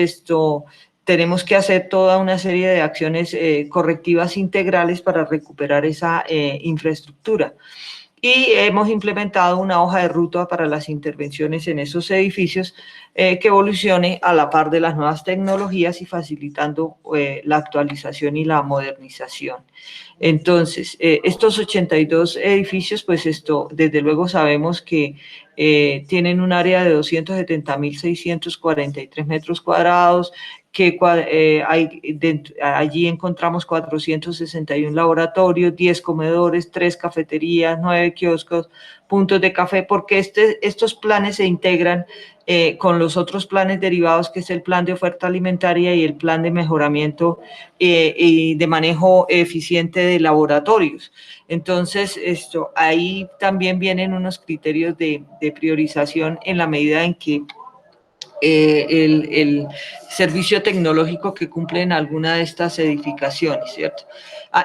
tenemos que hacer toda una serie de acciones correctivas integrales para recuperar esa infraestructura. Y hemos implementado una hoja de ruta para las intervenciones en esos edificios que evolucione a la par de las nuevas tecnologías y facilitando la actualización y la modernización. Entonces, estos 82 edificios, pues desde luego sabemos que tienen un área de 270.643 metros cuadrados, que allí encontramos 461 laboratorios, 10 comedores, 3 cafeterías, 9 kioscos, puntos de café, porque estos planes se integran con los otros planes derivados, que es el plan de oferta alimentaria y el plan de mejoramiento y de manejo eficiente de laboratorios. Entonces, ahí también vienen unos criterios de priorización en la medida en que el servicio tecnológico que cumple en alguna de estas edificaciones, ¿cierto?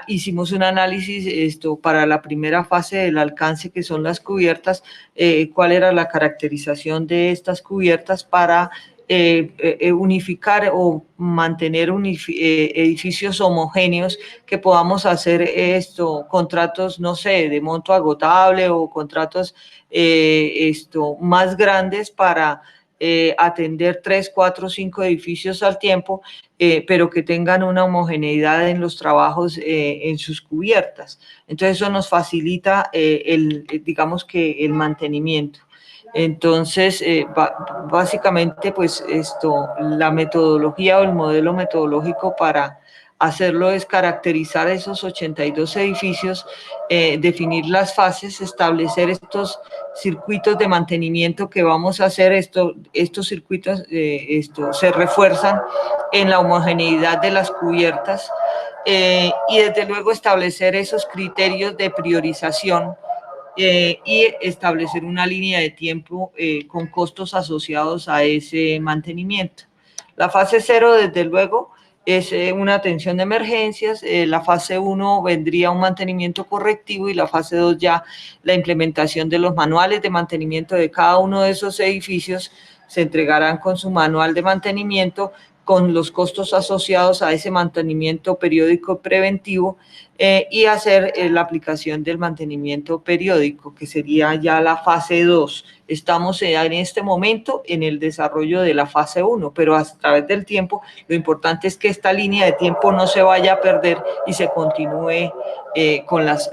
Hicimos un análisis para la primera fase del alcance, que son las cubiertas, cuál era la caracterización de estas cubiertas para unificar o mantener edificios homogéneos, que podamos hacer contratos, no sé, de monto agotable o contratos más grandes para atender 3, 4, 5 edificios al tiempo, pero que tengan una homogeneidad en los trabajos en sus cubiertas. Entonces eso nos facilita digamos que el mantenimiento. Entonces, básicamente, pues la metodología o el modelo metodológico para hacerlo es caracterizar esos 82 edificios, definir las fases, establecer estos circuitos de mantenimiento que vamos a hacer. Estos circuitos se refuerzan en la homogeneidad de las cubiertas y desde luego establecer esos criterios de priorización y establecer una línea de tiempo con costos asociados a ese mantenimiento. La fase 0, desde luego, es una atención de emergencias. La fase 1 vendría un mantenimiento correctivo y la fase 2 ya la implementación de los manuales de mantenimiento de cada uno de esos edificios. Se entregarán con su manual de mantenimiento con los costos asociados a ese mantenimiento periódico preventivo y hacer la aplicación del mantenimiento periódico, que sería ya la fase 2. Estamos en este momento en el desarrollo de la fase 1, pero a través del tiempo lo importante es que esta línea de tiempo no se vaya a perder y se continúe con las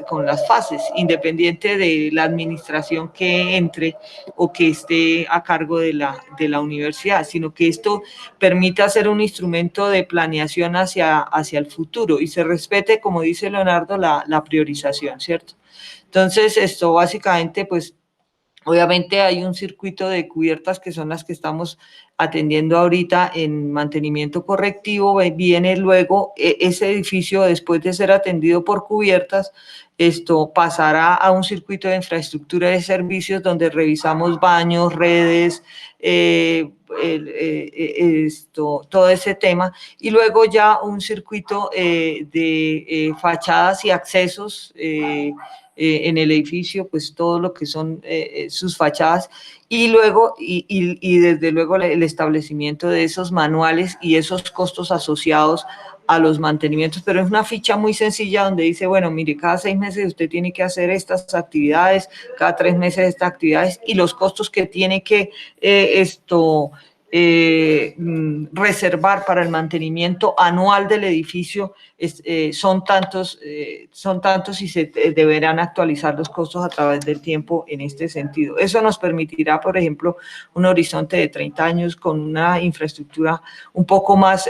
fases, independiente de la administración que entre o que esté a cargo de la universidad, sino que esto permita ser un instrumento de planeación hacia el futuro y se respete, como dice Leonardo, la priorización, ¿cierto? Entonces, esto básicamente, pues, obviamente hay un circuito de cubiertas que son las que estamos atendiendo ahorita en mantenimiento correctivo. Viene luego ese edificio, después de ser atendido por cubiertas, pasará a un circuito de infraestructura de servicios donde revisamos baños, redes, todo ese tema, y luego ya un circuito de fachadas y accesos en el edificio, pues todo lo que son sus fachadas, y luego, y desde luego el establecimiento de esos manuales y esos costos asociados a los mantenimientos, pero es una ficha muy sencilla donde dice, bueno, mire, cada 6 meses usted tiene que hacer estas actividades, cada 3 meses estas actividades y los costos que tiene que reservar para el mantenimiento anual del edificio son tantos y se deberán actualizar los costos a través del tiempo en este sentido. Eso nos permitirá, por ejemplo, un horizonte de 30 años con una infraestructura un poco más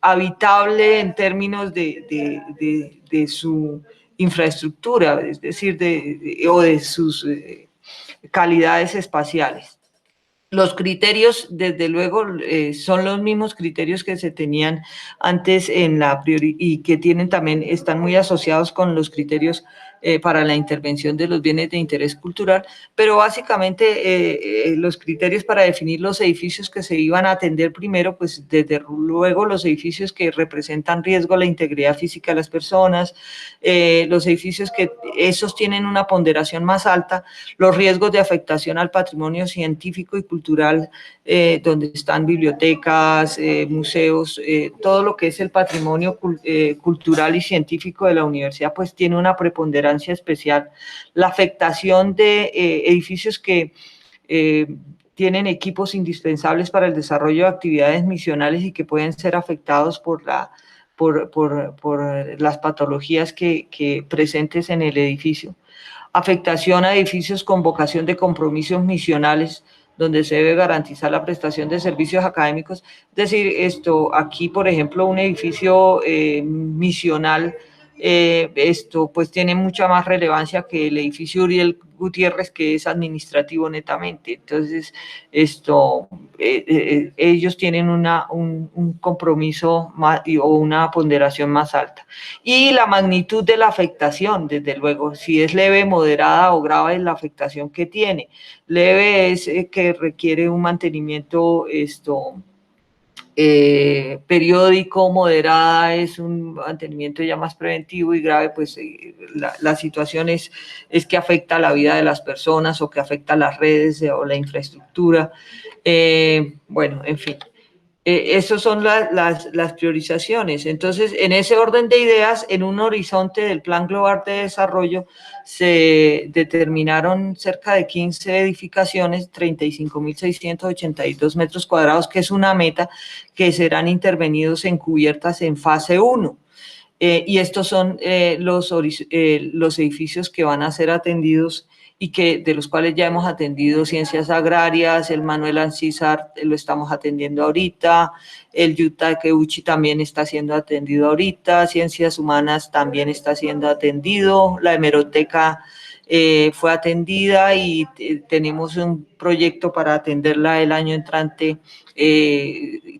habitable en términos de su infraestructura, es decir, o de sus calidades espaciales. Los criterios, desde luego, son los mismos criterios que se tenían antes y que también están muy asociados con los criterios para la intervención de los bienes de interés cultural, pero básicamente los criterios para definir los edificios que se iban a atender primero, pues desde luego los edificios que representan riesgo a la integridad física de las personas, los edificios que esos tienen una ponderación más alta, los riesgos de afectación al patrimonio científico y cultural, donde están bibliotecas, museos, todo lo que es el patrimonio cultural y científico de la universidad, pues tiene una preponderancia especial. La afectación de edificios que tienen equipos indispensables para el desarrollo de actividades misionales y que pueden ser afectados por las patologías que presentes en el edificio. Afectación a edificios con vocación de compromisos misionales, donde se debe garantizar la prestación de servicios académicos. Es decir, aquí, por ejemplo, un edificio misional, pues tiene mucha más relevancia que el edificio Uriel Gutiérrez, que es administrativo netamente. Entonces, ellos tienen un compromiso más, o una ponderación más alta. Y la magnitud de la afectación, desde luego, si es leve, moderada o grave la afectación que tiene. Leve es que requiere un mantenimiento periódico, moderada es un mantenimiento ya más preventivo y grave, pues la situación es que afecta la vida de las personas o que afecta las redes o la infraestructura. Bueno, en fin. Esas son las priorizaciones. Entonces, en ese orden de ideas, en un horizonte del Plan Global de Desarrollo, se determinaron cerca de 15 edificaciones, 35.682 metros cuadrados, que es una meta que serán intervenidos en cubiertas en fase 1. Y estos son los edificios que van a ser atendidos y de los cuales ya hemos atendido Ciencias Agrarias, el Manuel Ancísar lo estamos atendiendo ahorita, el Yuta Keuchi también está siendo atendido ahorita, Ciencias Humanas también está siendo atendido, la hemeroteca fue atendida y tenemos un proyecto para atenderla el año entrante,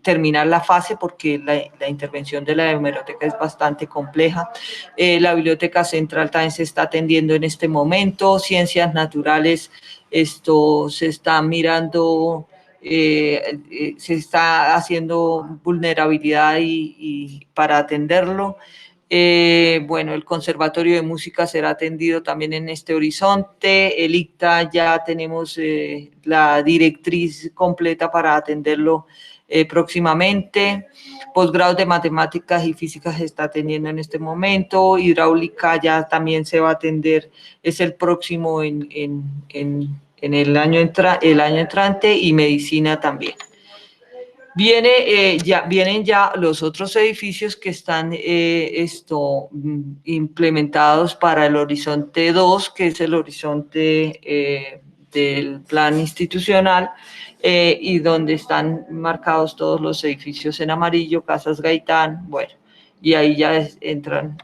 terminar la fase porque la intervención de la hemeroteca es bastante compleja. La Biblioteca Central también se está atendiendo en este momento, Ciencias Naturales, se está mirando, se está haciendo vulnerabilidad y para atenderlo. Bueno, el Conservatorio de Música será atendido también en este horizonte. El ICTA ya tenemos la directriz completa para atenderlo próximamente. Posgrados de Matemáticas y Física se está atendiendo en este momento. Hidráulica ya también se va a atender, es el próximo en el año entrante, y Medicina también. Vienen ya los otros edificios que están implementados para el horizonte 2, que es el horizonte del plan institucional, y donde están marcados todos los edificios en amarillo, Casas Gaitán, bueno, y ahí ya entran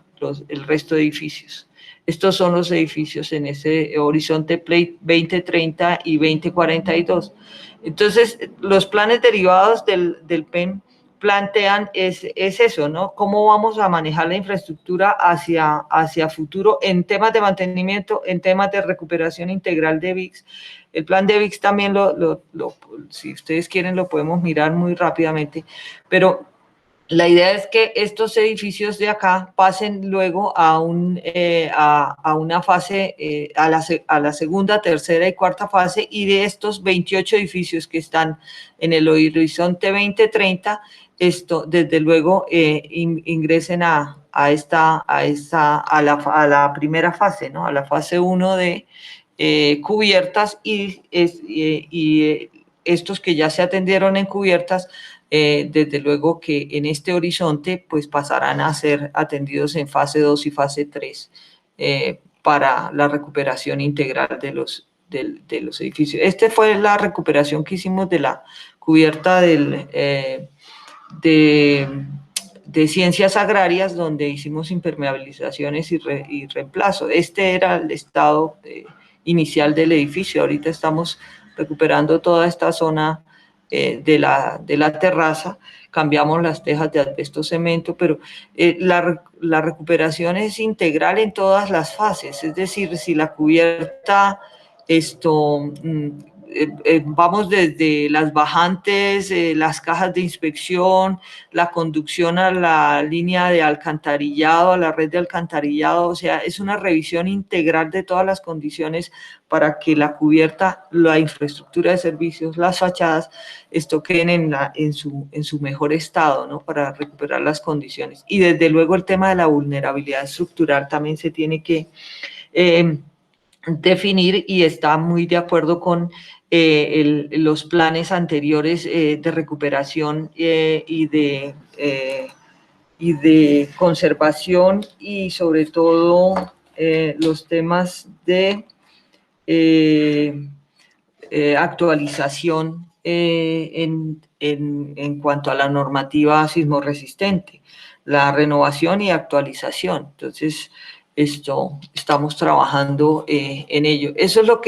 el resto de edificios. Estos son los edificios en ese horizonte 2030 y 2042. Entonces, los planes derivados del PEN plantean es eso, ¿no? ¿Cómo vamos a manejar la infraestructura hacia futuro en temas de mantenimiento, en temas de recuperación integral de VIX? El plan de VIX también si ustedes quieren lo podemos mirar muy rápidamente, pero La idea es que estos edificios de acá pasen luego a una fase, a la segunda, tercera y cuarta fase, y de estos 28 edificios que están en el horizonte 2030, desde luego ingresen a la primera fase, ¿no? A la fase 1 de cubiertas, y estos que ya se atendieron en cubiertas, desde luego que en este horizonte pues pasarán a ser atendidos en fase 2 y fase 3 para la recuperación integral de los edificios. Esta fue la recuperación que hicimos de la cubierta de ciencias agrarias, donde hicimos impermeabilizaciones y reemplazo. Este era el estado inicial del edificio. Ahorita estamos recuperando toda esta zona de la terraza, cambiamos las tejas de asbesto cemento, pero la recuperación es integral en todas las fases, es decir, si la cubierta, vamos desde las bajantes, las cajas de inspección, la conducción a la línea de alcantarillado, a la red de alcantarillado, o sea, es una revisión integral de todas las condiciones para que la cubierta, la infraestructura de servicios, las fachadas, queden en su mejor estado, ¿no? Para recuperar las condiciones. Y desde luego el tema de la vulnerabilidad estructural también se tiene que definir, y está muy de acuerdo con los planes anteriores de recuperación y de conservación, y sobre todo los temas de actualización en cuanto a la normativa sismorresistente, la renovación y actualización. Entonces, estamos trabajando en ello. Eso es lo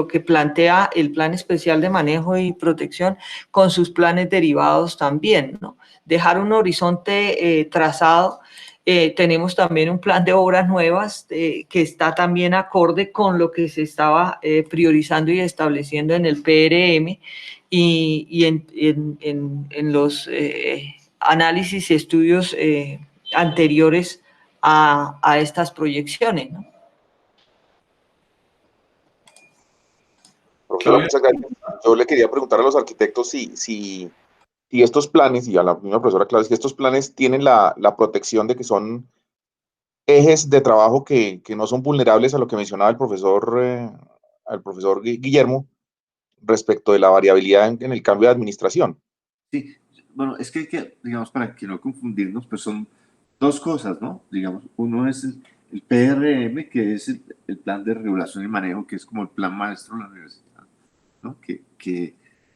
que plantea el Plan Especial de Manejo y Protección, con sus planes derivados también, ¿no? Dejar un horizonte trazado. Tenemos también un plan de obras nuevas que está también acorde con lo que se estaba priorizando y estableciendo en el PRM, y en los análisis y estudios anteriores a estas proyecciones, ¿no? Profesora, muchas gracias. Yo le quería preguntar a los arquitectos si estos planes, y a la misma profesora Claudia, si estos planes tienen la protección de que son ejes de trabajo que no son vulnerables a lo que mencionaba el profesor Guillermo respecto de la variabilidad en el cambio de administración. Sí, bueno, es que hay que, digamos, para que no confundirnos, pues son dos cosas, ¿no? Digamos, uno es el PRM, que es el plan de regulación y manejo, que es como el plan maestro de la universidad, ¿no? Que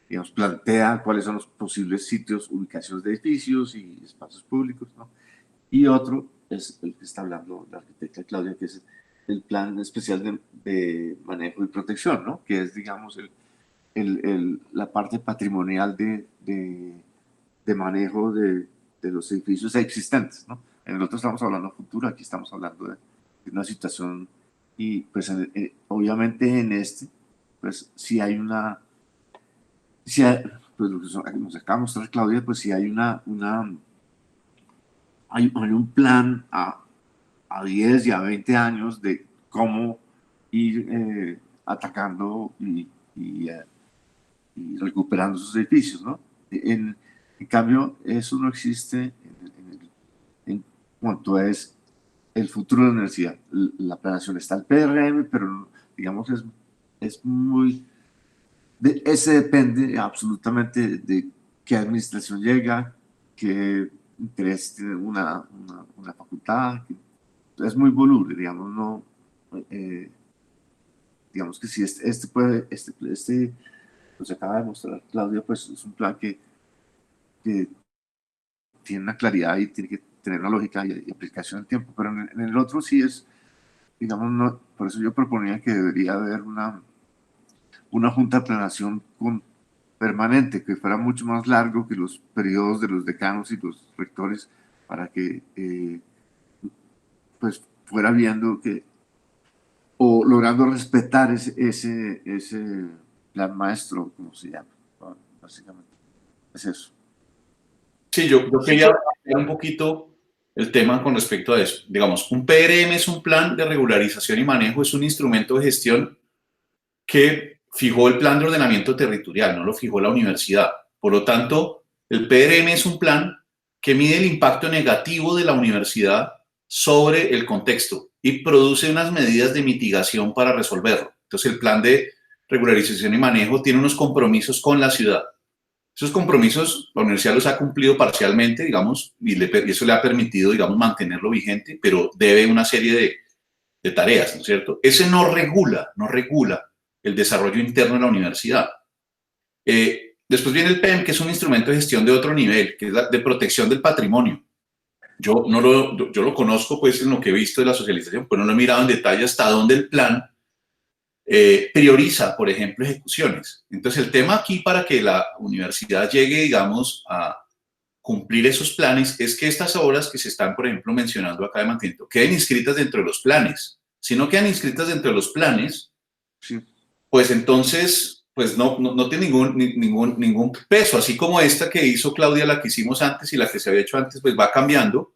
digamos, plantea cuáles son los posibles sitios, ubicaciones de edificios y espacios públicos, ¿no? Y otro es el que está hablando la arquitecta Claudia, que es el plan especial de manejo y protección, ¿no? Que es, digamos, la parte patrimonial de manejo de los edificios existentes, ¿no? En el otro estamos hablando de futuro, aquí estamos hablando de una situación, y pues obviamente en este, pues si hay una, pues lo que nos acaba de mostrar Claudia, pues si hay hay un plan a 10 y a 20 años de cómo ir atacando y recuperando sus edificios, ¿no? En cambio, eso no existe en cuanto es el futuro de la universidad. La planeación está el PRM, pero digamos es muy... ese depende absolutamente de qué administración llega, qué interés tiene una facultad. Es muy voluble, digamos, no... digamos que si nos acaba de mostrar Claudia, pues es un plan que tiene una claridad y tiene que tener una lógica y aplicación en tiempo, pero en el otro sí es, digamos, no, por eso yo proponía que debería haber una junta de planeación permanente, que fuera mucho más largo que los periodos de los decanos y los rectores, para que pues fuera viendo que, o logrando respetar ese plan maestro, como se llama, básicamente. Es eso. Sí, yo quería explicar un poquito el tema con respecto a eso. Digamos, un PRM es un plan de regularización y manejo, es un instrumento de gestión que fijó el plan de ordenamiento territorial, no lo fijó la universidad. Por lo tanto, el PRM es un plan que mide el impacto negativo de la universidad sobre el contexto y produce unas medidas de mitigación para resolverlo. Entonces, el plan de regularización y manejo tiene unos compromisos con la ciudad. Esos compromisos la universidad los ha cumplido parcialmente, digamos, y eso le ha permitido, digamos, mantenerlo vigente, pero debe una serie de tareas, ¿no es cierto? Ese no regula el desarrollo interno de la universidad. Después viene el PEM, que es un instrumento de gestión de otro nivel, que es de protección del patrimonio. Yo lo conozco, pues, en lo que he visto de la socialización, pero no lo he mirado en detalle hasta dónde el plan prioriza, por ejemplo, ejecuciones. Entonces, el tema aquí para que la universidad llegue, digamos, a cumplir esos planes es que estas obras que se están, por ejemplo, mencionando acá de mantenimiento, queden inscritas dentro de los planes. Si no quedan inscritas dentro de los planes, Sí. pues entonces pues no tiene ningún peso. Así como esta que hizo Claudia, la que hicimos antes y la que se había hecho antes, pues va cambiando.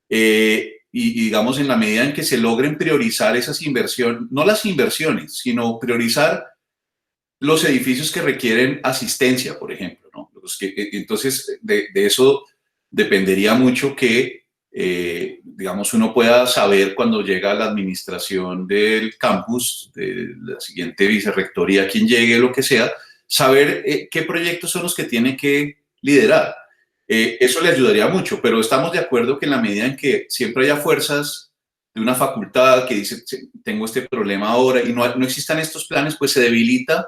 Y digamos, en la medida en que se logren priorizar esas inversiones, no las inversiones, sino priorizar los edificios que requieren asistencia, por ejemplo, ¿no? Entonces, de eso dependería mucho que, digamos, uno pueda saber cuando llega a la administración del campus, de la siguiente vicerrectoría, quien llegue, lo que sea, saber qué proyectos son los que tiene que liderar. Eso le ayudaría mucho, pero estamos de acuerdo que en la medida en que siempre haya fuerzas de una facultad que dice, tengo este problema ahora, y no existan estos planes, pues se debilita,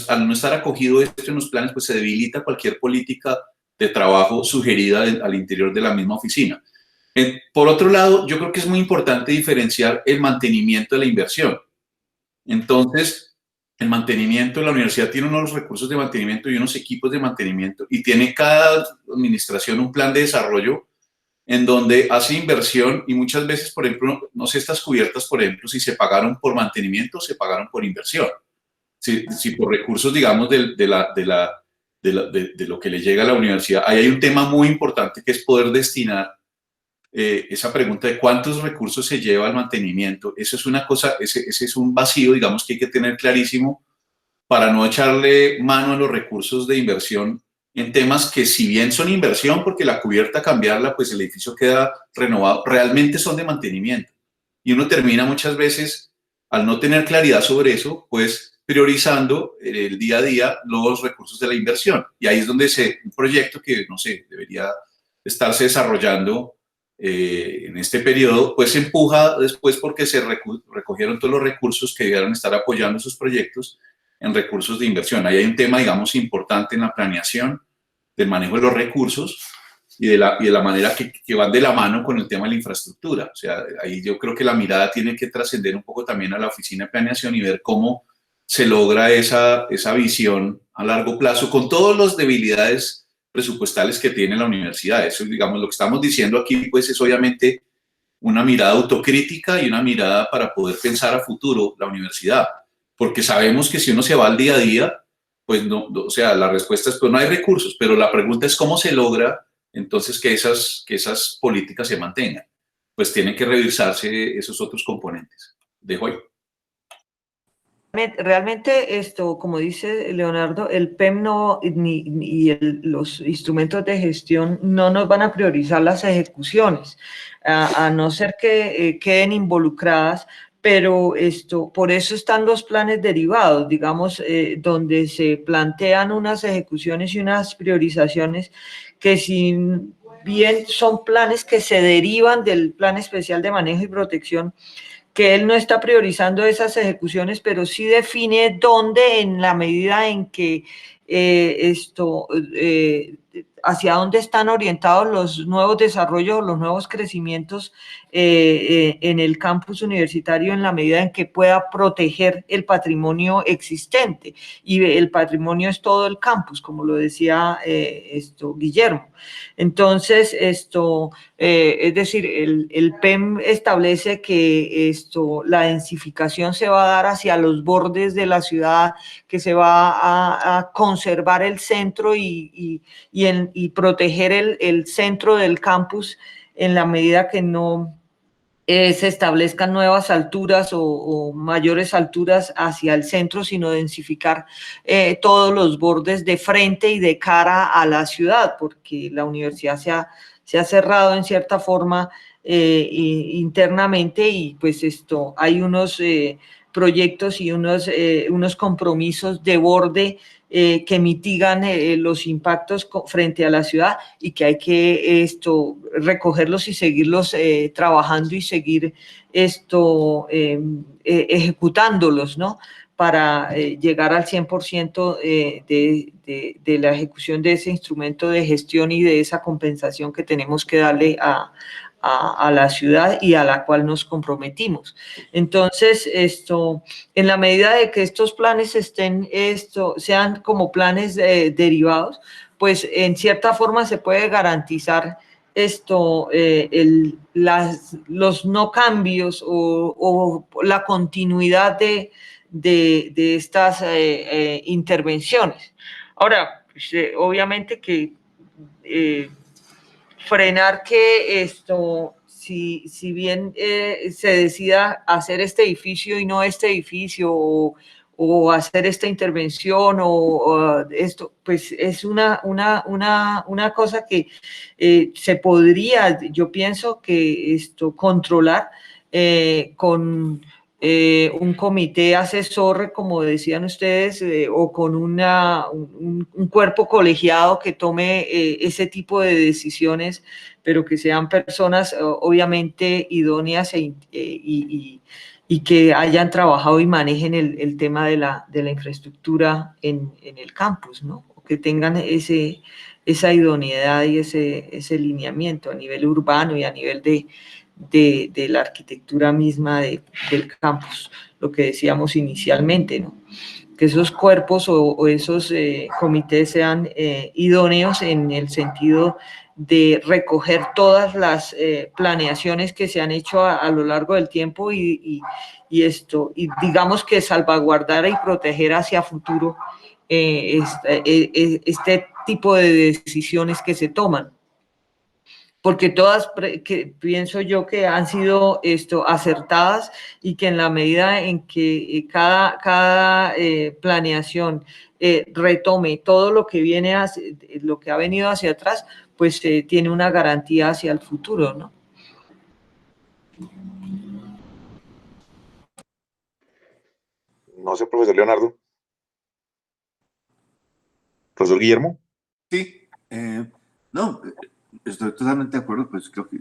al no estar acogido esto en los planes, pues se debilita cualquier política de trabajo sugerida al interior de la misma oficina. Por otro lado, yo creo que es muy importante diferenciar el mantenimiento de la inversión. Entonces, el mantenimiento, la universidad tiene unos recursos de mantenimiento y unos equipos de mantenimiento, y tiene cada administración un plan de desarrollo en donde hace inversión, y muchas veces, por ejemplo, no sé, estas cubiertas, por ejemplo, si se pagaron por mantenimiento o se pagaron por inversión. Si por recursos, digamos, de lo que le llega a la universidad. Ahí hay un tema muy importante que es poder destinar esa pregunta de cuántos recursos se lleva al mantenimiento. Eso es una cosa, ese es un vacío, digamos, que hay que tener clarísimo para no echarle mano a los recursos de inversión en temas que, si bien son inversión, porque la cubierta cambiarla, pues el edificio queda renovado, realmente son de mantenimiento. Y uno termina muchas veces, al no tener claridad sobre eso, pues priorizando el día a día los recursos de la inversión. Y ahí es donde un proyecto que, no sé, debería estarse desarrollando en este periodo, pues se empuja después porque se recogieron todos los recursos que debieran estar apoyando esos proyectos en recursos de inversión. Ahí hay un tema, digamos, importante en la planeación del manejo de los recursos y de la manera que van de la mano con el tema de la infraestructura. O sea, ahí yo creo que la mirada tiene que trascender un poco también a la oficina de planeación y ver cómo se logra esa visión a largo plazo con todas las debilidades presupuestales que tiene la universidad. Eso, digamos, lo que estamos diciendo aquí, pues, es obviamente una mirada autocrítica y una mirada para poder pensar a futuro la universidad. Porque sabemos que si uno se va al día a día, pues no, o sea, la respuesta es, pues no hay recursos, pero la pregunta es cómo se logra entonces que esas políticas se mantengan. Pues tienen que revisarse esos otros componentes. Dejo ahí. Realmente esto, como dice Leonardo, el PEM no, y los instrumentos de gestión no nos van a priorizar las ejecuciones, a no ser que queden involucradas, pero por eso están los planes derivados, digamos, donde se plantean unas ejecuciones y unas priorizaciones que, si bien son planes que se derivan del Plan Especial de Manejo y Protección, que él no está priorizando esas ejecuciones, pero sí define dónde, en la medida en que hacia dónde están orientados los nuevos desarrollos, los nuevos crecimientos en el campus universitario, en la medida en que pueda proteger el patrimonio existente. Y el patrimonio es todo el campus, como lo decía Guillermo. Entonces, es decir, el PEM establece que la densificación se va a dar hacia los bordes de la ciudad, que se va a conservar el centro y y proteger el centro del campus en la medida que no se establezcan nuevas alturas o mayores alturas hacia el centro, sino densificar todos los bordes de frente y de cara a la ciudad, porque la universidad se ha cerrado en cierta forma internamente, y pues hay unos proyectos y unos compromisos de borde que mitigan los impactos frente a la ciudad, y que hay que recogerlos y seguirlos trabajando y seguir ejecutándolos, ¿no? Para llegar al 100% de la ejecución de ese instrumento de gestión y de esa compensación que tenemos que darle a la ciudad y a la cual nos comprometimos. Entonces, en la medida de que estos planes sean como planes derivados, pues en cierta forma se puede garantizar los no cambios o la continuidad de estas intervenciones. Ahora, pues, obviamente que frenar que si bien se decida hacer este edificio y no este edificio, o hacer esta intervención o esto, pues es una cosa que se podría, yo pienso que controlar con un comité asesor, como decían ustedes, o con un cuerpo colegiado que tome ese tipo de decisiones, pero que sean personas obviamente idóneas y que hayan trabajado y manejen el tema de la infraestructura en el campus, ¿no? O que tengan esa idoneidad y ese lineamiento a nivel urbano y a nivel de la arquitectura misma del campus, lo que decíamos inicialmente, ¿no? Que esos cuerpos o esos comités sean idóneos en el sentido de recoger todas las planeaciones que se han hecho a lo largo del tiempo y digamos que salvaguardar y proteger hacia futuro este tipo de decisiones que se toman, porque todas pienso yo que han sido acertadas, y que en la medida en que cada planeación retome todo lo que lo que ha venido hacia atrás, pues tiene una garantía hacia el futuro, ¿no? No sé, profesor Leonardo. Profesor Guillermo. Sí, no, estoy totalmente de acuerdo, pues creo que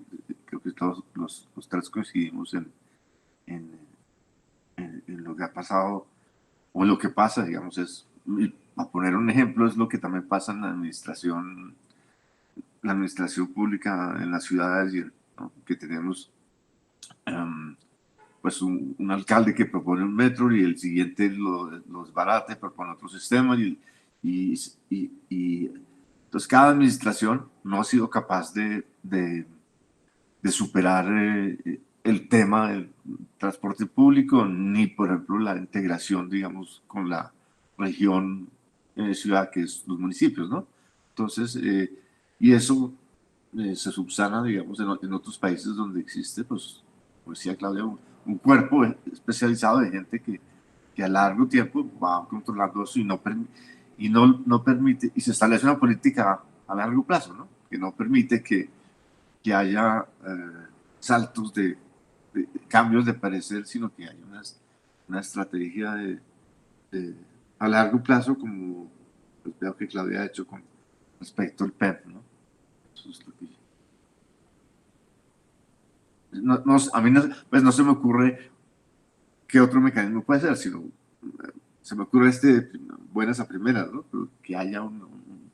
todos los tres coincidimos en lo que ha pasado o en lo que pasa, digamos, a poner un ejemplo, es lo que también pasa en la administración pública en las ciudades, ¿no? Que tenemos pues un alcalde que propone un metro y el siguiente lo desbarata y propone otro sistema y entonces cada administración no ha sido capaz de superar el tema del transporte público, ni por ejemplo la integración, digamos, con la región ciudad, que es los municipios, ¿no? Entonces, y eso se subsana, digamos, en otros países donde existe, pues decía Claudia, un cuerpo especializado de gente que a largo tiempo va controlando eso y no permite, y se establece una política a largo plazo, ¿no? Que no permite que haya saltos de cambios de parecer, sino que hay una estrategia a largo plazo, como pues, veo que Claudia ha hecho con respecto al PEP, ¿no? Eso es lo que a mí pues no se me ocurre qué otro mecanismo puede ser, sino se me ocurre buenas a primeras, ¿no? Pero que haya un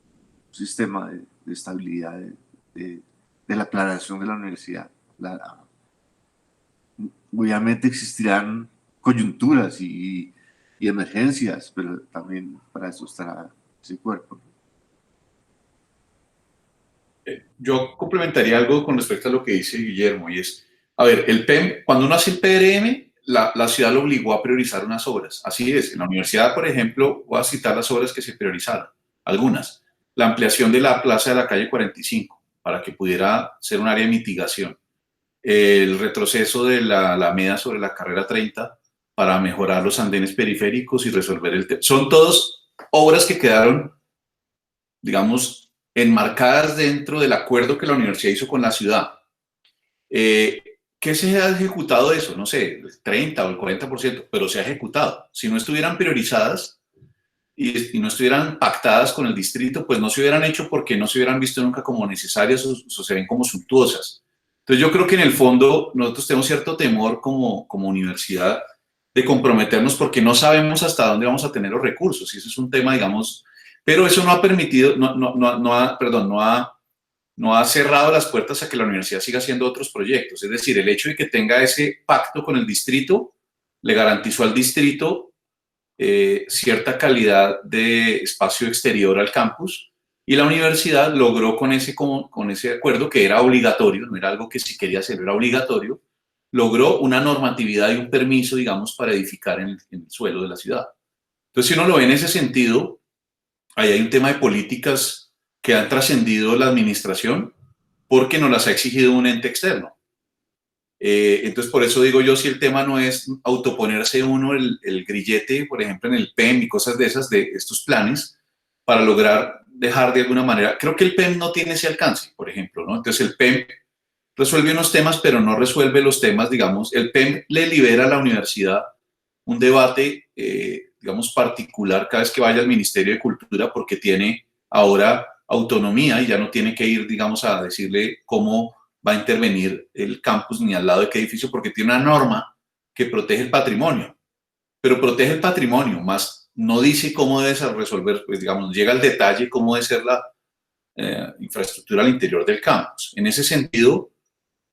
sistema de estabilidad de la planeación de la universidad. Obviamente existirán coyunturas y emergencias, pero también para eso estará ese cuerpo. Yo complementaría algo con respecto a lo que dice Guillermo, y es, a ver, el PEM, cuando uno hace el PRM, la ciudad lo obligó a priorizar unas obras. Así es, en la universidad, por ejemplo, voy a citar las obras que se priorizaron, algunas. la ampliación de la plaza de la calle 45 para que pudiera ser un área de mitigación. El retroceso de la Alameda sobre la carrera 30 para mejorar los andenes periféricos y resolver el tema. Son todas obras que quedaron, digamos, enmarcadas dentro del acuerdo que la universidad hizo con la ciudad. ¿Qué se ha ejecutado de eso? No sé, el 30 o el 40%, pero se ha ejecutado. Si no estuvieran priorizadas y no estuvieran pactadas con el distrito, pues no se hubieran hecho porque no se hubieran visto nunca como necesarias o se ven como suntuosas. Entonces yo creo que en el fondo nosotros tenemos cierto temor como universidad de comprometernos porque no sabemos hasta dónde vamos a tener los recursos, y eso es un tema, digamos, pero eso no ha permitido, no ha cerrado las puertas a que la universidad siga haciendo otros proyectos. Es decir, el hecho de que tenga ese pacto con el distrito le garantizó al distrito cierta calidad de espacio exterior al campus, y la universidad logró con ese acuerdo, que era obligatorio, no era algo que si quería hacer, era obligatorio, logró una normatividad y un permiso, digamos, para edificar en el suelo de la ciudad. Entonces, si uno lo ve en ese sentido, ahí hay un tema de políticas que han trascendido la administración porque nos las ha exigido un ente externo. Entonces, por eso digo yo, si el tema no es autoponerse uno el grillete, por ejemplo, en el PEM y cosas de esas, de estos planes, para lograr dejar de alguna manera, creo que el PEM no tiene ese alcance, por ejemplo, ¿no? Entonces el PEM resuelve unos temas, pero no resuelve los temas, digamos, el PEM le libera a la universidad un debate, digamos, particular cada vez que vaya al Ministerio de Cultura, porque tiene ahora autonomía y ya no tiene que ir, digamos, a decirle cómo va a intervenir el campus ni al lado de qué edificio, porque tiene una norma que protege el patrimonio, pero protege el patrimonio, más no dice cómo debe resolver, pues digamos, llega al detalle cómo debe ser la infraestructura al interior del campus. En ese sentido,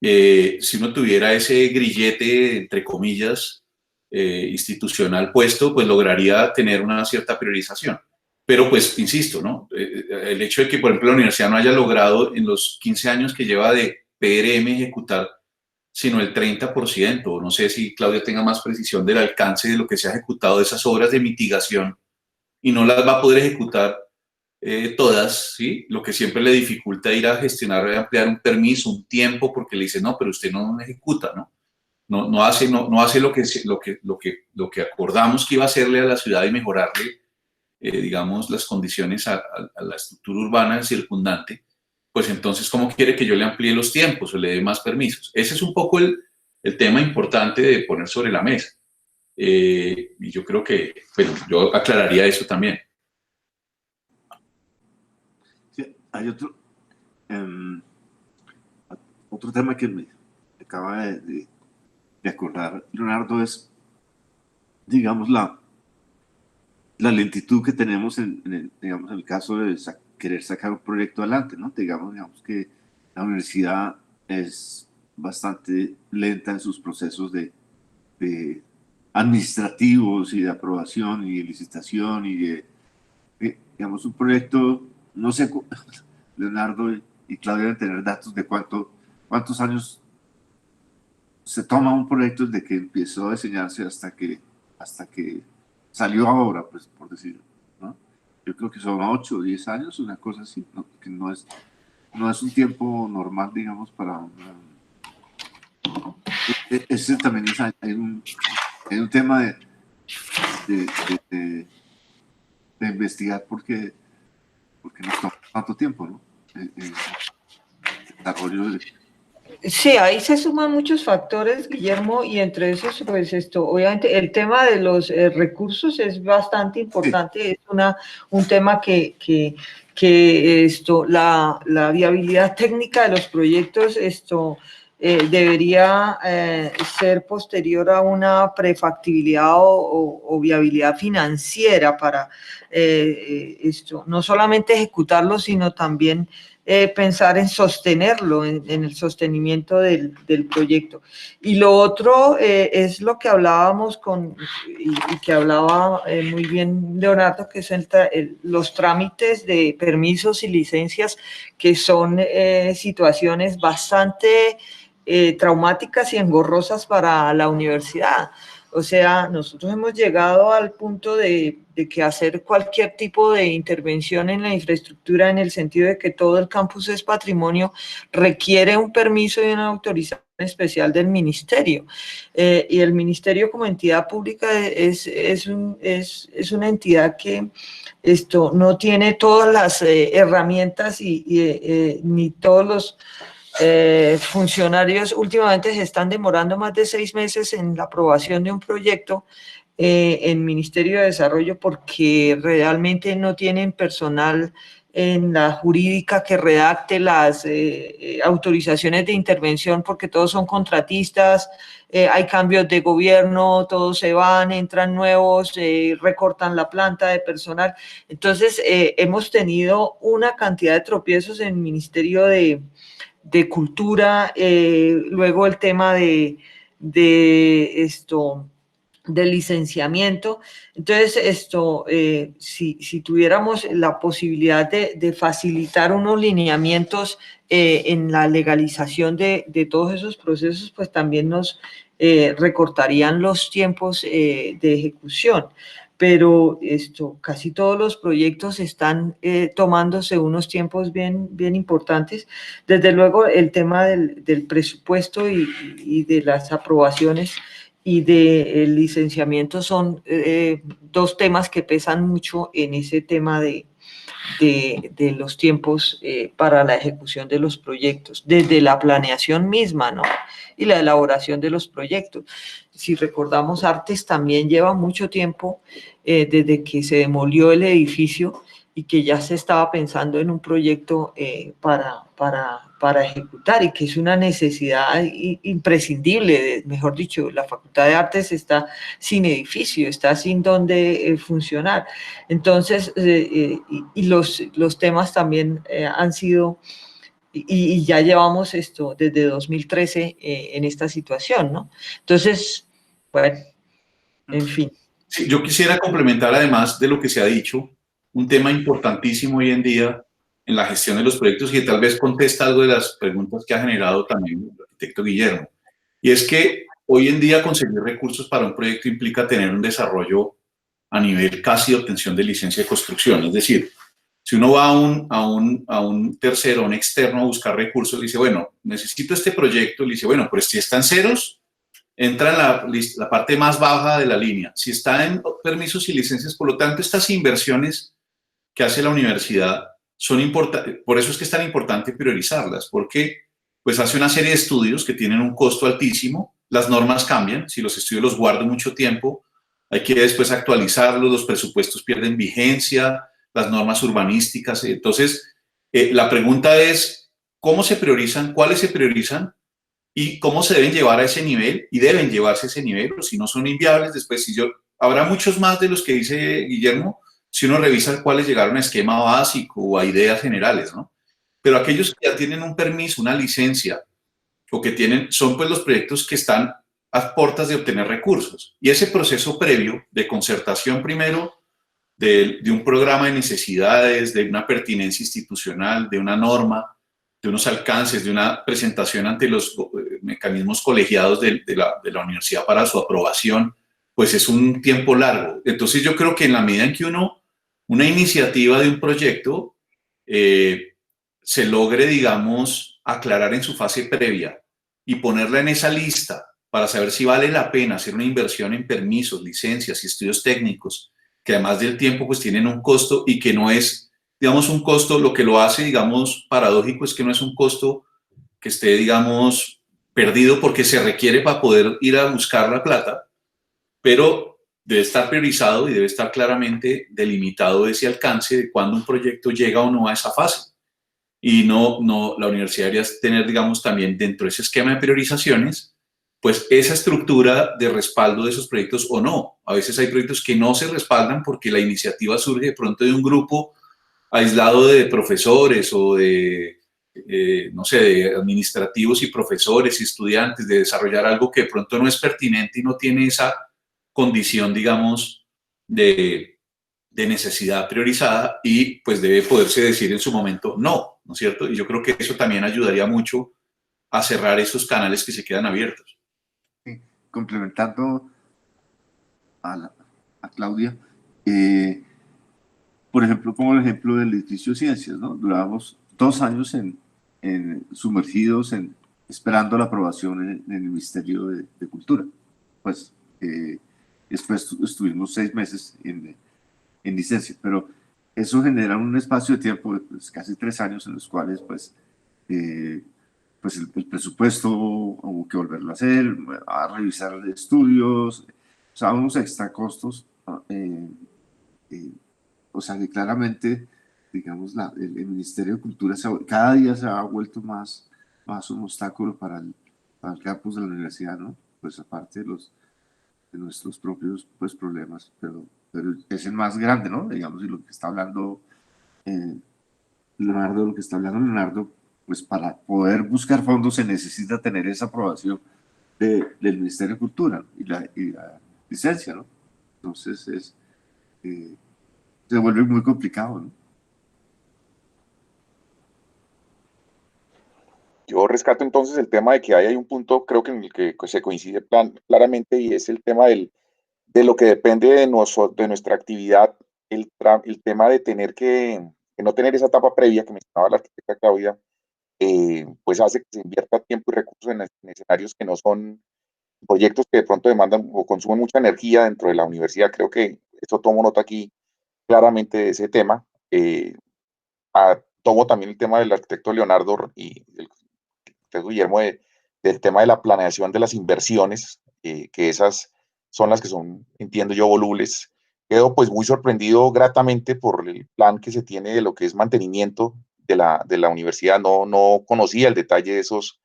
si uno tuviera ese grillete, entre comillas, institucional puesto, pues lograría tener una cierta priorización. Pero pues, insisto, ¿no? El hecho de que, por ejemplo, la universidad no haya logrado en los 15 años que lleva de PRM ejecutar sino el 30%, no sé si Claudia tenga más precisión del alcance de lo que se ha ejecutado de esas obras de mitigación, y no las va a poder ejecutar todas, ¿sí? Lo que siempre le dificulta ir a gestionar, a ampliar un permiso, un tiempo, porque le dice, no, pero usted no ejecuta, ¿no? No hace lo que acordamos que iba a hacerle a la ciudad y mejorarle, digamos, las condiciones a la estructura urbana circundante. Pues entonces, ¿cómo quiere que yo le amplíe los tiempos o le dé más permisos? Ese es un poco el tema importante de poner sobre la mesa. Y yo creo que, bueno, yo aclararía eso también. Sí, hay otro tema que me acaba de acordar, Leonardo, es, digamos, la lentitud que tenemos digamos, en el caso de querer sacar un proyecto adelante, ¿no? Digamos que la universidad es bastante lenta en sus procesos de administrativos y de aprobación y de licitación y de digamos, un proyecto, no sé, Leonardo y Claudia deben tener datos de cuántos años se toma un proyecto desde que empezó a diseñarse hasta que salió ahora, pues, por decirlo, ¿no? Yo creo que son 8 o 10 años, una cosa así, ¿no? Que no es un tiempo normal, digamos, para ese también hay un tema de investigar porque nos toma tanto tiempo, ¿no? El desarrollo de... Sí, ahí se suman muchos factores, Guillermo, y entre esos, pues obviamente el tema de los recursos es bastante importante, sí. Es un tema que la viabilidad técnica de los proyectos, debería ser posterior a una prefactibilidad o viabilidad financiera para no solamente ejecutarlo, sino también pensar en sostenerlo, en el sostenimiento del proyecto. Y lo otro es lo que hablábamos y que hablaba muy bien Leonardo, que es los trámites de permisos y licencias, que son situaciones bastante traumáticas y engorrosas para la universidad. O sea, nosotros hemos llegado al punto de que hacer cualquier tipo de intervención en la infraestructura, en el sentido de que todo el campus es patrimonio, requiere un permiso y una autorización especial del ministerio. Y el ministerio como entidad pública es una entidad que no tiene todas las herramientas ni todos los funcionarios. Últimamente se están demorando más de 6 meses en la aprobación de un proyecto en Ministerio de Desarrollo, porque realmente no tienen personal en la jurídica que redacte las autorizaciones de intervención, porque todos son contratistas, hay cambios de gobierno, todos se van, entran nuevos, recortan la planta de personal. Entonces, hemos tenido una cantidad de tropiezos en el Ministerio de Cultura, luego el tema del licenciamiento. Entonces, si tuviéramos la posibilidad de facilitar unos lineamientos en la legalización de todos esos procesos, pues también nos recortarían los tiempos de ejecución. Pero casi todos los proyectos están tomándose unos tiempos bien importantes. Desde luego, el tema del presupuesto y de las aprobaciones y del licenciamiento son dos temas que pesan mucho en ese tema de los tiempos para la ejecución de los proyectos, desde la planeación misma, ¿no? Y la elaboración de los proyectos. Si recordamos, Artes también lleva mucho tiempo desde que se demolió el edificio y que ya se estaba pensando en un proyecto para ejecutar, y que es una necesidad imprescindible. Mejor dicho, la Facultad de Artes está sin edificio, está sin dónde funcionar. Entonces, y los temas también han sido, y ya llevamos desde 2013 en esta situación, ¿no? Entonces, bueno, en fin. Sí, yo quisiera complementar, además de lo que se ha dicho, un tema importantísimo hoy en día en la gestión de los proyectos, y que tal vez contesta algo de las preguntas que ha generado también el arquitecto Guillermo. Y es que hoy en día conseguir recursos para un proyecto implica tener un desarrollo a nivel casi de obtención de licencia de construcción. Es decir, si uno va a un tercero, a un externo a buscar recursos, le dice, bueno, necesito este proyecto, le dice, bueno, pues si está en ceros, entra en la parte más baja de la línea. Si está en permisos y licencias, por lo tanto, estas inversiones que hace la universidad son importantes. Por eso es que es tan importante priorizarlas, porque pues hace una serie de estudios que tienen un costo altísimo, las normas cambian, si los estudios los guardo mucho tiempo, hay que después actualizarlos, los presupuestos pierden vigencia, las normas urbanísticas. Entonces, la pregunta es, ¿cómo se priorizan? ¿Cuáles se priorizan? Y cómo se deben llevar a ese nivel, y deben llevarse a ese nivel, o si no son inviables, después habrá muchos más de los que dice Guillermo, si uno revisa cuáles llegaron a esquema básico o a ideas generales, ¿no? Pero aquellos que ya tienen un permiso, una licencia, o que son pues los proyectos que están a puertas de obtener recursos. Y ese proceso previo de concertación primero, de un programa de necesidades, de una pertinencia institucional, de una norma, de unos alcances, de una presentación ante los mecanismos colegiados de la universidad para su aprobación, pues es un tiempo largo. Entonces yo creo que en la medida en que una iniciativa de un proyecto se logre, digamos, aclarar en su fase previa y ponerla en esa lista para saber si vale la pena hacer una inversión en permisos, licencias y estudios técnicos, que además del tiempo pues tienen un costo, y que no es, digamos, un costo, lo que lo hace, digamos, paradójico es que no es un costo que esté, digamos, perdido, porque se requiere para poder ir a buscar la plata, pero debe estar priorizado y debe estar claramente delimitado ese alcance de cuándo un proyecto llega o no a esa fase. Y la universidad debería tener, digamos, también dentro de ese esquema de priorizaciones, pues esa estructura de respaldo de esos proyectos o no. A veces hay proyectos que no se respaldan porque la iniciativa surge de pronto de un grupo aislado de profesores o no sé, de administrativos y profesores y estudiantes, de desarrollar algo que de pronto no es pertinente y no tiene esa condición, digamos, de necesidad priorizada, y pues debe poderse decir en su momento no, ¿no es cierto? Y yo creo que eso también ayudaría mucho a cerrar esos canales que se quedan abiertos. Sí, complementando a Claudia. Por ejemplo, como el ejemplo del edificio de ciencias, ¿no? Duramos 2 años sumergidos esperando la aprobación en el Ministerio de Cultura. Pues después estuvimos 6 meses en licencia, pero eso genera un espacio de tiempo de pues, casi 3 años en los cuales pues el presupuesto hubo que volverlo a hacer, a revisar estudios, o sea, unos extra costos. O sea, que claramente, digamos, el Ministerio de Cultura cada día se ha vuelto más un obstáculo para el campus de la universidad, ¿no? Pues aparte de nuestros propios pues, problemas, pero es el más grande, ¿no? Digamos, y lo que está hablando Leonardo, pues para poder buscar fondos se necesita tener esa aprobación del Ministerio de Cultura y la licencia, ¿no? Entonces se vuelve muy complicado, ¿no? Yo rescato entonces el tema de que hay un punto, creo que en el que se coincide claramente, y es el tema de lo que depende de nuestra actividad, el tema de tener que no tener esa etapa previa que mencionaba la arquitecta Claudia, pues hace que se invierta tiempo y recursos en escenarios que no son proyectos que de pronto demandan o consumen mucha energía dentro de la universidad. Creo que esto tomo nota aquí claramente de ese tema. Tomo también el tema del arquitecto Leonardo y del arquitecto Guillermo del tema de la planeación de las inversiones, que esas son las que son, entiendo yo, volubles. Quedo pues muy sorprendido gratamente por el plan que se tiene de lo que es mantenimiento de la universidad. No conocía el detalle de esos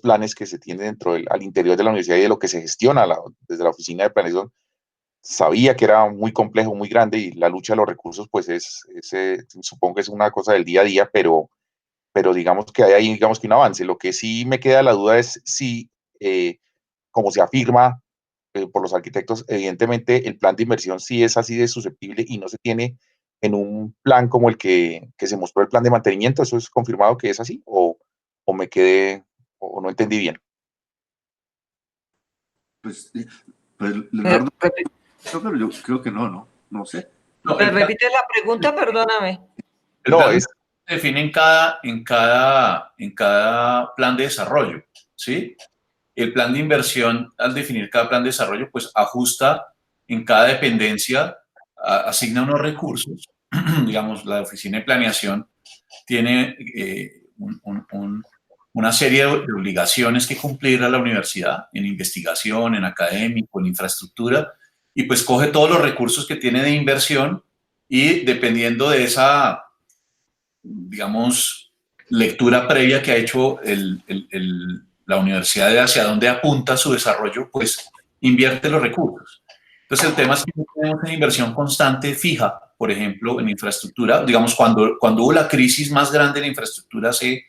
planes que se tienen al interior de la universidad y de lo que se gestiona desde la oficina de planeación. Sabía que era muy complejo, muy grande, y la lucha de los recursos pues supongo que es una cosa del día a día, pero digamos que hay ahí, digamos que un avance. Lo que sí me queda la duda es si, como se afirma por los arquitectos, evidentemente el plan de inversión sí es así de susceptible y no se tiene en un plan como el que se mostró el plan de mantenimiento. ¿Eso es confirmado que es así o me quedé o no entendí bien? Pues Leonardo, pero yo creo que no sé. ¿Me repites la pregunta? Perdóname. No, es define en cada plan de desarrollo, ¿sí? El plan de inversión, al definir cada plan de desarrollo, pues ajusta en cada dependencia, asigna unos recursos. Digamos, la oficina de planeación tiene una serie de obligaciones que cumplir a la universidad en investigación, en académico, en infraestructura, y pues coge todos los recursos que tiene de inversión y dependiendo de esa, digamos, lectura previa que ha hecho la universidad de hacia dónde apunta su desarrollo, pues invierte los recursos. Entonces el tema es que no tenemos una inversión constante fija, por ejemplo, en infraestructura. Digamos, cuando hubo la crisis más grande en la infraestructura hace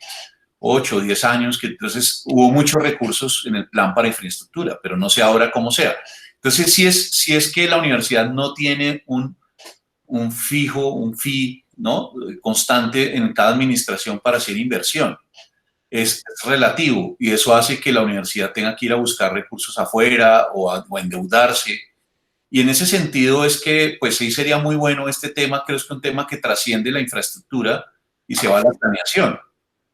8 o 10 años, que entonces hubo muchos recursos en el plan para infraestructura, pero no sé ahora cómo sea. Entonces, si es que la universidad no tiene un fee, ¿no?, constante en cada administración para hacer inversión. Es relativo y eso hace que la universidad tenga que ir a buscar recursos afuera o endeudarse. Y en ese sentido es que, pues sí sería muy bueno este tema, creo que es un tema que trasciende la infraestructura y se va a la planeación.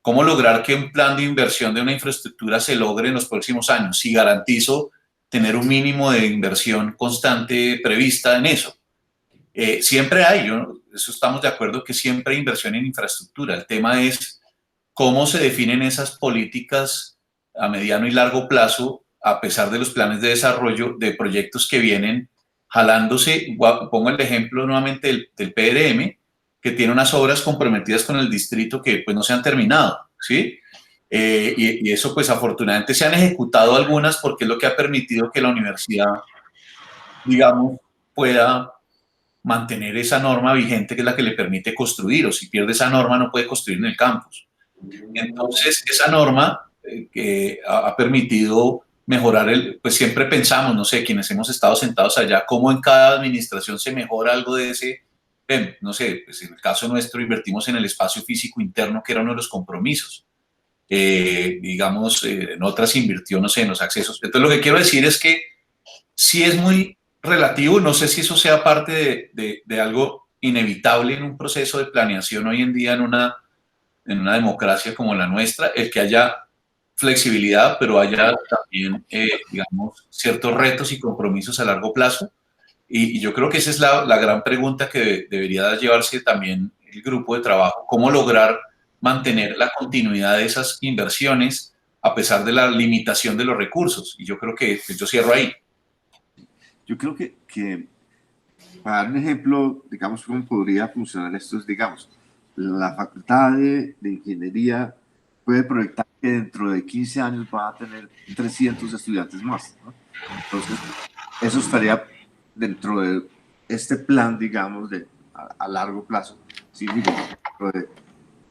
¿Cómo lograr que un plan de inversión de una infraestructura se logre en los próximos años? Si garantizo tener un mínimo de inversión constante prevista en eso. Siempre hay, eso estamos de acuerdo que siempre hay inversión en infraestructura. El tema es cómo se definen esas políticas a mediano y largo plazo a pesar de los planes de desarrollo de proyectos que vienen jalándose. Pongo el ejemplo nuevamente del PRM, que tiene unas obras comprometidas con el distrito que pues no se han terminado, ¿sí? Y eso pues afortunadamente se han ejecutado algunas porque es lo que ha permitido que la universidad, digamos, pueda mantener esa norma vigente que es la que le permite construir, o si pierde esa norma no puede construir en el campus. Entonces, esa norma que ha permitido mejorar pues siempre pensamos, no sé, quienes hemos estado sentados allá, cómo en cada administración se mejora algo de ese, no sé, pues en el caso nuestro invertimos en el espacio físico interno, que era uno de los compromisos. Digamos, en otras invirtió, no sé, en los accesos. Entonces, lo que quiero decir es que sí es muy relativo, no sé si eso sea parte de algo inevitable en un proceso de planeación hoy en día en una democracia como la nuestra, el que haya flexibilidad, pero haya también, digamos, ciertos retos y compromisos a largo plazo. Y yo creo que esa es la gran pregunta que debería llevarse también el grupo de trabajo, cómo lograr mantener la continuidad de esas inversiones a pesar de la limitación de los recursos. Y yo creo que pues, yo cierro ahí. Yo creo que para dar un ejemplo, digamos, cómo podría funcionar esto es, digamos, la Facultad de Ingeniería puede proyectar que dentro de 15 años va a tener 300 estudiantes más, ¿no? Entonces, eso estaría dentro de este plan, digamos, a largo plazo. Sí, digo,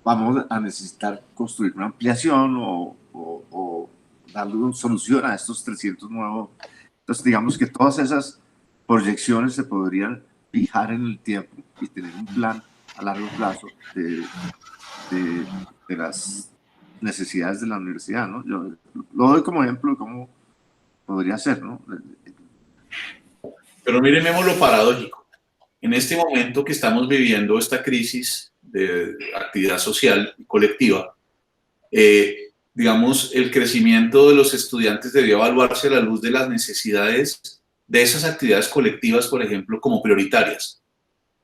vamos a necesitar construir una ampliación o darle una solución a estos 300 nuevos. Entonces, digamos que todas esas proyecciones se podrían fijar en el tiempo y tener un plan a largo plazo de las necesidades de la universidad, ¿no? Yo lo doy como ejemplo de cómo podría ser, ¿no? Pero miren, vemos lo paradójico. En este momento que estamos viviendo esta crisis de actividad social y colectiva, digamos, el crecimiento de los estudiantes debió evaluarse a la luz de las necesidades de esas actividades colectivas, por ejemplo, como prioritarias.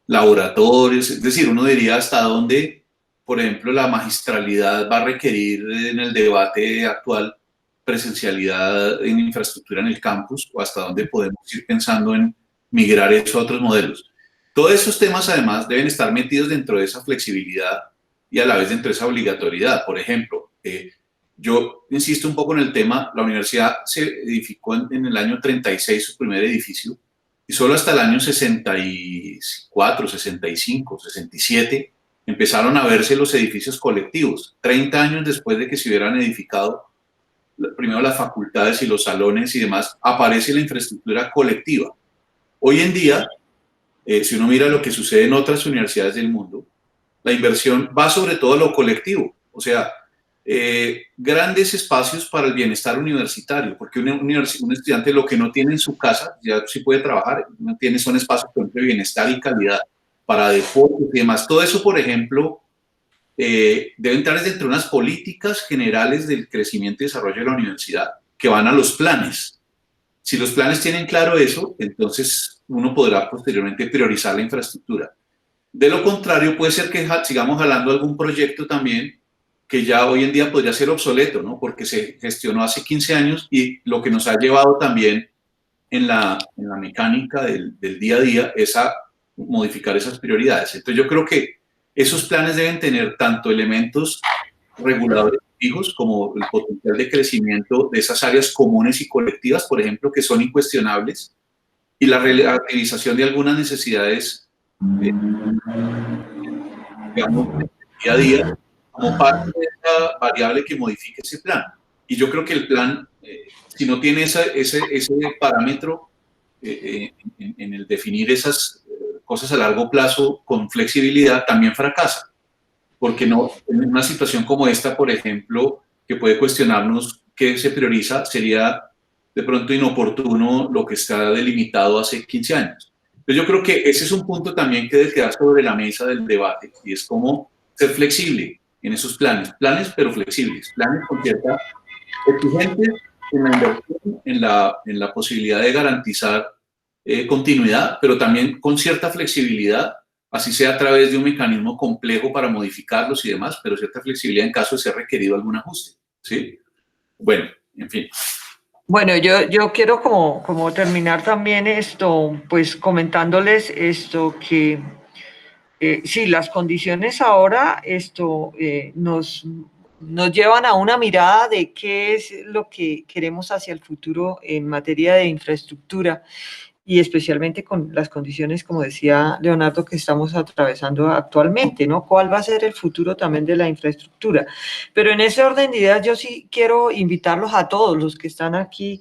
Laboratorios, es decir, uno diría hasta dónde, por ejemplo, la magistralidad va a requerir en el debate actual presencialidad en infraestructura en el campus o hasta dónde podemos ir pensando en migrar eso a otros modelos. Todos esos temas, además, deben estar metidos dentro de esa flexibilidad y a la vez dentro de esa obligatoriedad. Por ejemplo, yo insisto un poco en el tema, la universidad se edificó en el año 36 su primer edificio y solo hasta el año 64, 65, 67 empezaron a verse los edificios colectivos. 30 años después de que se hubieran edificado primero las facultades y los salones y demás, aparece la infraestructura colectiva. Hoy en día, si uno mira lo que sucede en otras universidades del mundo, la inversión va sobre todo a lo colectivo, o sea, grandes espacios para el bienestar universitario, porque un estudiante lo que no tiene en su casa, ya sí puede trabajar, no tiene, son espacios de bienestar y calidad para deportes y demás. Todo eso, por ejemplo, debe entrar dentro de unas políticas generales del crecimiento y desarrollo de la universidad que van a los planes. Si los planes tienen claro eso, entonces uno podrá posteriormente priorizar la infraestructura. De lo contrario, puede ser que sigamos jalando algún proyecto también que ya hoy en día podría ser obsoleto, ¿no? Porque se gestionó hace 15 años y lo que nos ha llevado también en la mecánica del día a día es a modificar esas prioridades. Entonces yo creo que esos planes deben tener tanto elementos reguladores fijos como el potencial de crecimiento de esas áreas comunes y colectivas, por ejemplo, que son incuestionables, y la relativización de algunas necesidades, digamos, del día a día, como parte de esa variable que modifique ese plan. Y yo creo que el plan, si no tiene ese parámetro en el definir esas cosas a largo plazo con flexibilidad, también fracasa. Porque no, en una situación como esta, por ejemplo, que puede cuestionarnos qué se prioriza, sería de pronto inoportuno lo que está delimitado hace 15 años. Entonces yo creo que ese es un punto también que debe quedar sobre la mesa del debate, y es cómo ser flexible en esos planes, pero flexibles, planes con cierta exigentes en la inversión, en la posibilidad de garantizar continuidad, pero también con cierta flexibilidad, así sea a través de un mecanismo complejo para modificarlos y demás, pero cierta flexibilidad en caso de ser requerido algún ajuste, ¿sí? Bueno, en fin. Bueno, yo quiero como terminar también esto, pues comentándoles esto que sí, las condiciones ahora nos llevan a una mirada de qué es lo que queremos hacia el futuro en materia de infraestructura y especialmente con las condiciones, como decía Leonardo, que estamos atravesando actualmente, ¿no? ¿Cuál va a ser el futuro también de la infraestructura? Pero en ese orden de ideas yo sí quiero invitarlos a todos los que están aquí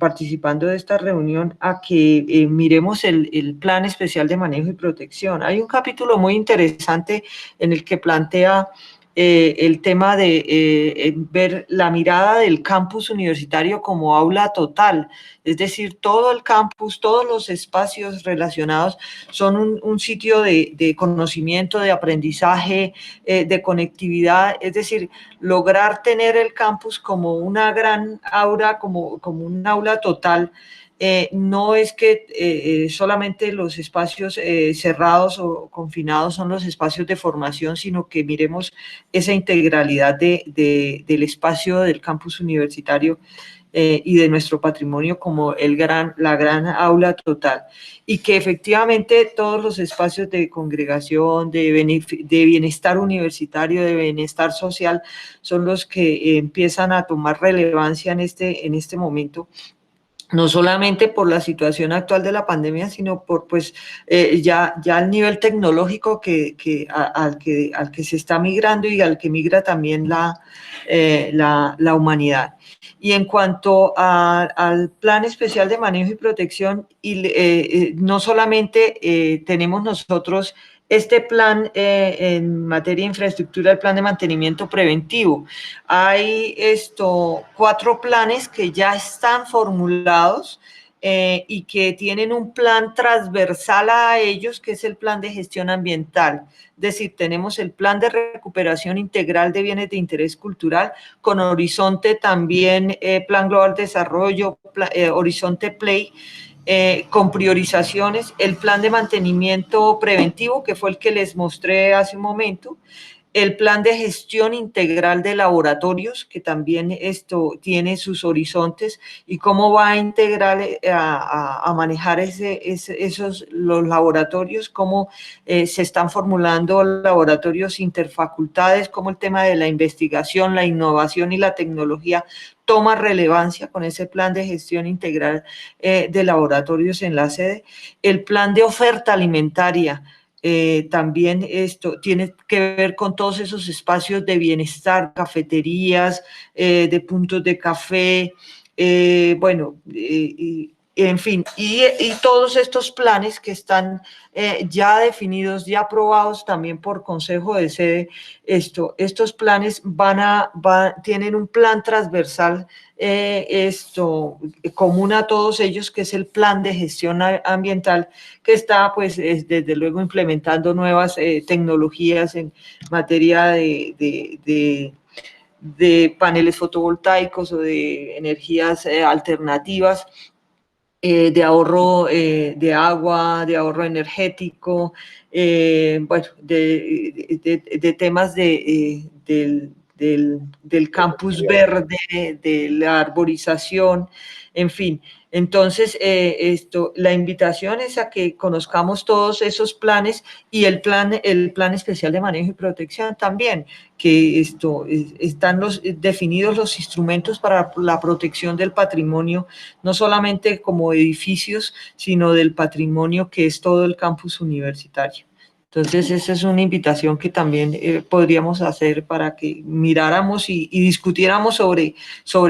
participando de esta reunión a que miremos el Plan Especial de Manejo y Protección. Hay un capítulo muy interesante en el que plantea el tema de ver la mirada del campus universitario como aula total, es decir, todo el campus, todos los espacios relacionados son un sitio de conocimiento, de aprendizaje, de conectividad, es decir, lograr tener el campus como una gran aula, como un aula total. No es que solamente los espacios cerrados o confinados son los espacios de formación, sino que miremos esa integralidad del espacio del campus universitario y de nuestro patrimonio como la gran aula total. Y que efectivamente todos los espacios de congregación, de bienestar universitario, de bienestar social, son los que empiezan a tomar relevancia en este momento, no solamente por la situación actual de la pandemia, sino por ya el nivel tecnológico al que se está migrando y al que migra también la humanidad. Y en cuanto al Plan Especial de Manejo y Protección, no solamente tenemos nosotros este plan en materia de infraestructura, el plan de mantenimiento preventivo. Hay 4 planes que ya están formulados y que tienen un plan transversal a ellos, que es el plan de gestión ambiental. Es decir, tenemos el plan de recuperación integral de bienes de interés cultural, con horizonte también Plan Global de Desarrollo, horizonte PLAY, con priorizaciones, el plan de mantenimiento preventivo, que fue el que les mostré hace un momento, el plan de gestión integral de laboratorios, que también tiene sus horizontes, y cómo va a integrar, a manejar los laboratorios, cómo se están formulando laboratorios interfacultades, cómo el tema de la investigación, la innovación y la tecnología toma relevancia con ese plan de gestión integral de laboratorios en la sede, el plan de oferta alimentaria. También esto tiene que ver con todos esos espacios de bienestar, cafeterías, de puntos de café, en fin, y todos estos planes que están ya definidos, ya aprobados también por Consejo de Sede. Estos planes tienen un plan transversal común a todos ellos, que es el plan de gestión ambiental, que está pues desde luego implementando nuevas tecnologías en materia de paneles fotovoltaicos o de energías alternativas, de ahorro de agua, de ahorro energético, de temas del campus verde, de la arborización, en fin. Entonces, la invitación es a que conozcamos todos esos planes y el plan especial de manejo y protección también, que están definidos los instrumentos para la protección del patrimonio, no solamente como edificios, sino del patrimonio que es todo el campus universitario. Entonces, esa es una invitación que también podríamos hacer para que miráramos y discutiéramos sobre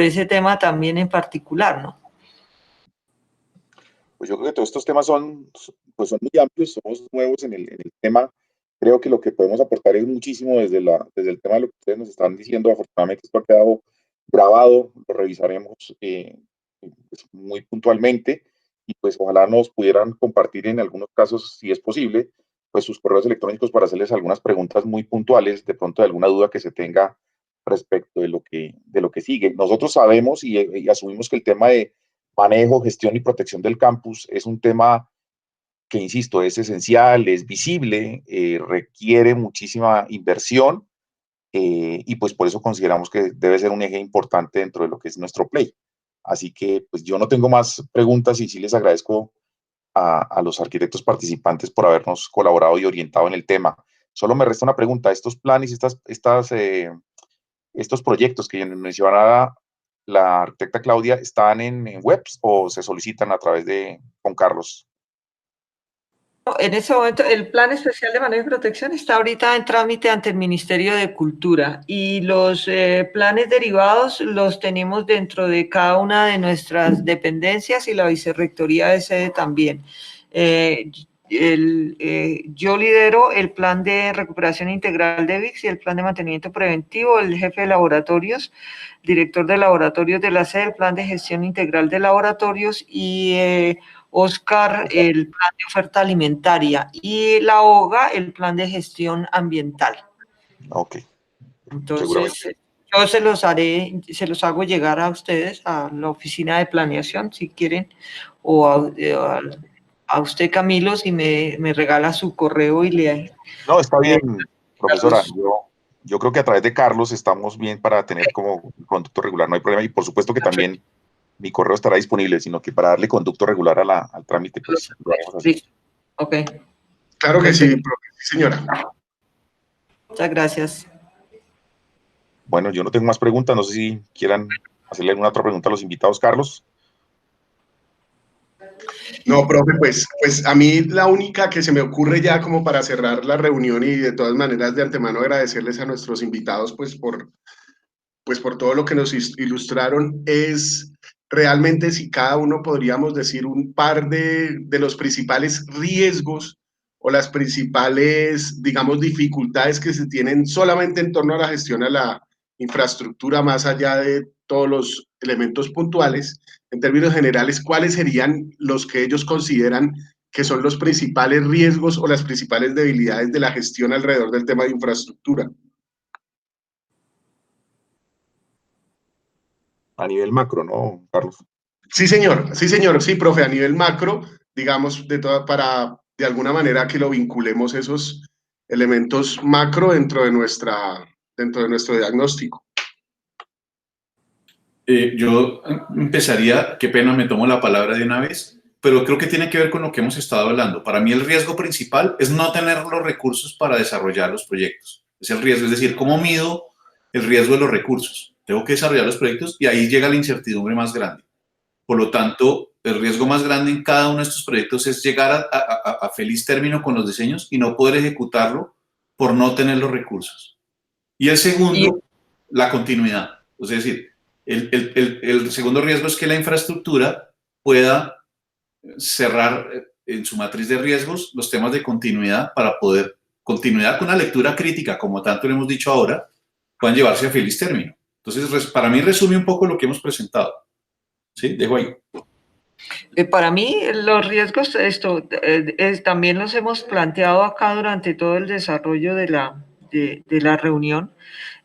ese tema también en particular, ¿no? Pues yo creo que todos estos temas son muy amplios, somos nuevos en el tema. Creo que lo que podemos aportar es muchísimo desde el tema de lo que ustedes nos están diciendo. Afortunadamente esto ha quedado grabado, lo revisaremos pues muy puntualmente y pues ojalá nos pudieran compartir en algunos casos, si es posible, pues sus correos electrónicos para hacerles algunas preguntas muy puntuales, de pronto de alguna duda que se tenga respecto de lo que sigue. Nosotros sabemos y asumimos que el tema de manejo, gestión y protección del campus es un tema que, insisto, es esencial, es visible, requiere muchísima inversión y pues por eso consideramos que debe ser un eje importante dentro de lo que es nuestro play. Así que pues yo no tengo más preguntas y sí les agradezco a los arquitectos participantes por habernos colaborado y orientado en el tema. Solo me resta una pregunta, estos planes, estos proyectos que mencionaba la arquitecta Claudia, ¿están en webs o se solicitan a través de Juan Carlos? En ese momento, el Plan Especial de Manejo y Protección está ahorita en trámite ante el Ministerio de Cultura y los planes derivados los tenemos dentro de cada una de nuestras dependencias y la Vicerrectoría de Sede también. yo lidero el plan de recuperación integral de VIX y el plan de mantenimiento preventivo, el jefe de laboratorios, director de laboratorios de la sede, el plan de gestión integral de laboratorios, y Oscar, el plan de oferta alimentaria, y la OGA, el plan de gestión ambiental. Ok. Entonces, yo se los hago llegar a ustedes, a la oficina de planeación, si quieren, o a usted, Camilo, si me regala su correo y le... No, está bien, profesora. Yo creo que a través de Carlos estamos bien para tener como conducto regular, no hay problema. Y por supuesto que también mi correo estará disponible, sino que para darle conducto regular al trámite, pues lo haremos así. Sí. Ok. Claro que sí, profe, sí, señora. Muchas gracias. Bueno, yo no tengo más preguntas. No sé si quieran hacerle alguna otra pregunta a los invitados, Carlos. No, profe, pues a mí la única que se me ocurre ya como para cerrar la reunión, y de todas maneras de antemano agradecerles a nuestros invitados pues por todo lo que nos ilustraron, es realmente si cada uno podríamos decir un par de los principales riesgos o las principales, digamos, dificultades que se tienen solamente en torno a la gestión a la infraestructura, más allá de todos los elementos puntuales. En términos generales, ¿cuáles serían los que ellos consideran que son los principales riesgos o las principales debilidades de la gestión alrededor del tema de infraestructura? A nivel macro, ¿no, Carlos? Sí, señor, sí, profe, a nivel macro, digamos, para de alguna manera que lo vinculemos esos elementos macro dentro de nuestro diagnóstico. Yo empezaría, qué pena, me tomo la palabra de una vez, pero creo que tiene que ver con lo que hemos estado hablando. Para mí el riesgo principal es no tener los recursos para desarrollar los proyectos. Es el riesgo, es decir, ¿cómo mido el riesgo de los recursos? Tengo que desarrollar los proyectos y ahí llega la incertidumbre más grande. Por lo tanto, el riesgo más grande en cada uno de estos proyectos es llegar a feliz término con los diseños y no poder ejecutarlo por no tener los recursos. Y el segundo, la continuidad. Es decir, el segundo riesgo es que la infraestructura pueda cerrar en su matriz de riesgos los temas de continuidad para poder, continuidad con una lectura crítica, como tanto le hemos dicho ahora, puedan llevarse a feliz término. Entonces, para mí resume un poco lo que hemos presentado. ¿Sí? Dejo ahí. Para mí, los riesgos, también los hemos planteado acá durante todo el desarrollo de la reunión.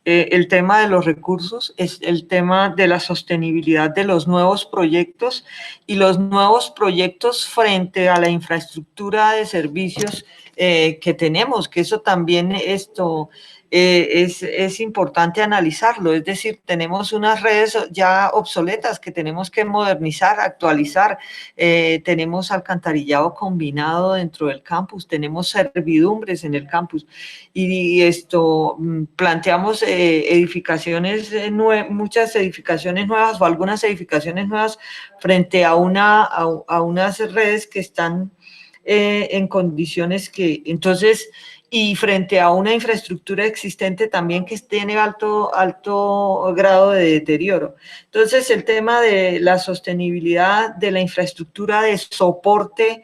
El tema de los recursos, es el tema de la sostenibilidad de los nuevos proyectos y los nuevos proyectos frente a la infraestructura de servicios que tenemos, que eso también es importante analizarlo. Es decir, tenemos unas redes ya obsoletas que tenemos que modernizar, actualizar. Tenemos alcantarillado combinado dentro del campus, tenemos servidumbres en el campus y planteamos muchas edificaciones nuevas o algunas edificaciones nuevas frente a unas redes que están en condiciones que, entonces, y frente a una infraestructura existente también que tiene alto grado de deterioro. Entonces, el tema de la sostenibilidad de la infraestructura de soporte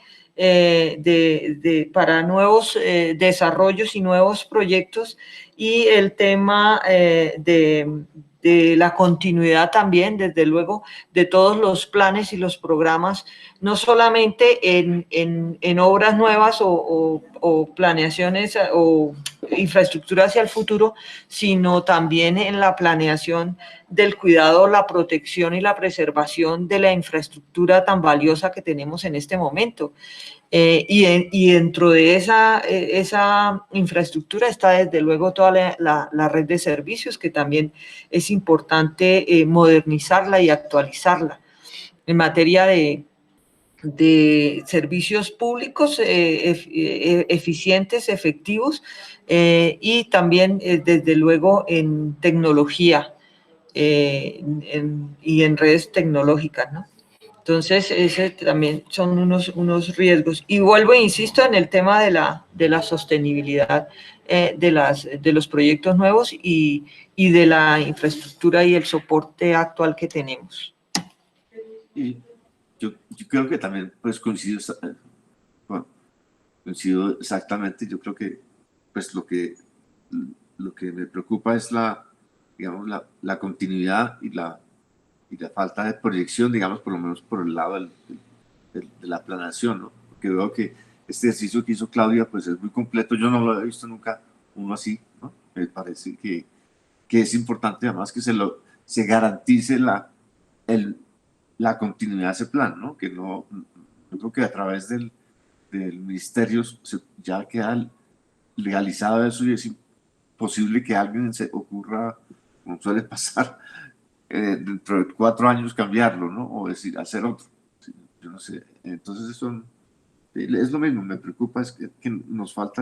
para nuevos desarrollos y nuevos proyectos, y el tema de la continuidad también, desde luego, de todos los planes y los programas, no solamente en obras nuevas o planeaciones o infraestructura hacia el futuro, sino también en la planeación del cuidado, la protección y la preservación de la infraestructura tan valiosa que tenemos en este momento. Y dentro de esa infraestructura está desde luego toda la red de servicios, que también es importante modernizarla y actualizarla. En materia de servicios públicos eficientes, efectivos, y también desde luego en tecnología y en redes tecnológicas, ¿no? Entonces, ese también son unos riesgos. Y vuelvo e insisto en el tema de la sostenibilidad de los proyectos nuevos y de la infraestructura y el soporte actual que tenemos. Y yo creo que también pues coincido coincido exactamente. Yo creo que pues lo que me preocupa es digamos, la continuidad y la falta de proyección, digamos, por lo menos por el lado de la planeación, ¿no? Porque veo que este ejercicio que hizo Claudia pues es muy completo. Yo no lo he visto nunca uno así, ¿no? Me parece que es importante además que se garantice la continuidad de ese plan, ¿no? Que no, yo creo que a través del ministerio ya queda legalizado eso y es imposible que a alguien se ocurra, como suele pasar, dentro de 4 años cambiarlo, ¿no? O decir, hacer otro. Sí, yo no sé. Entonces eso es lo mismo, me preocupa es que nos falta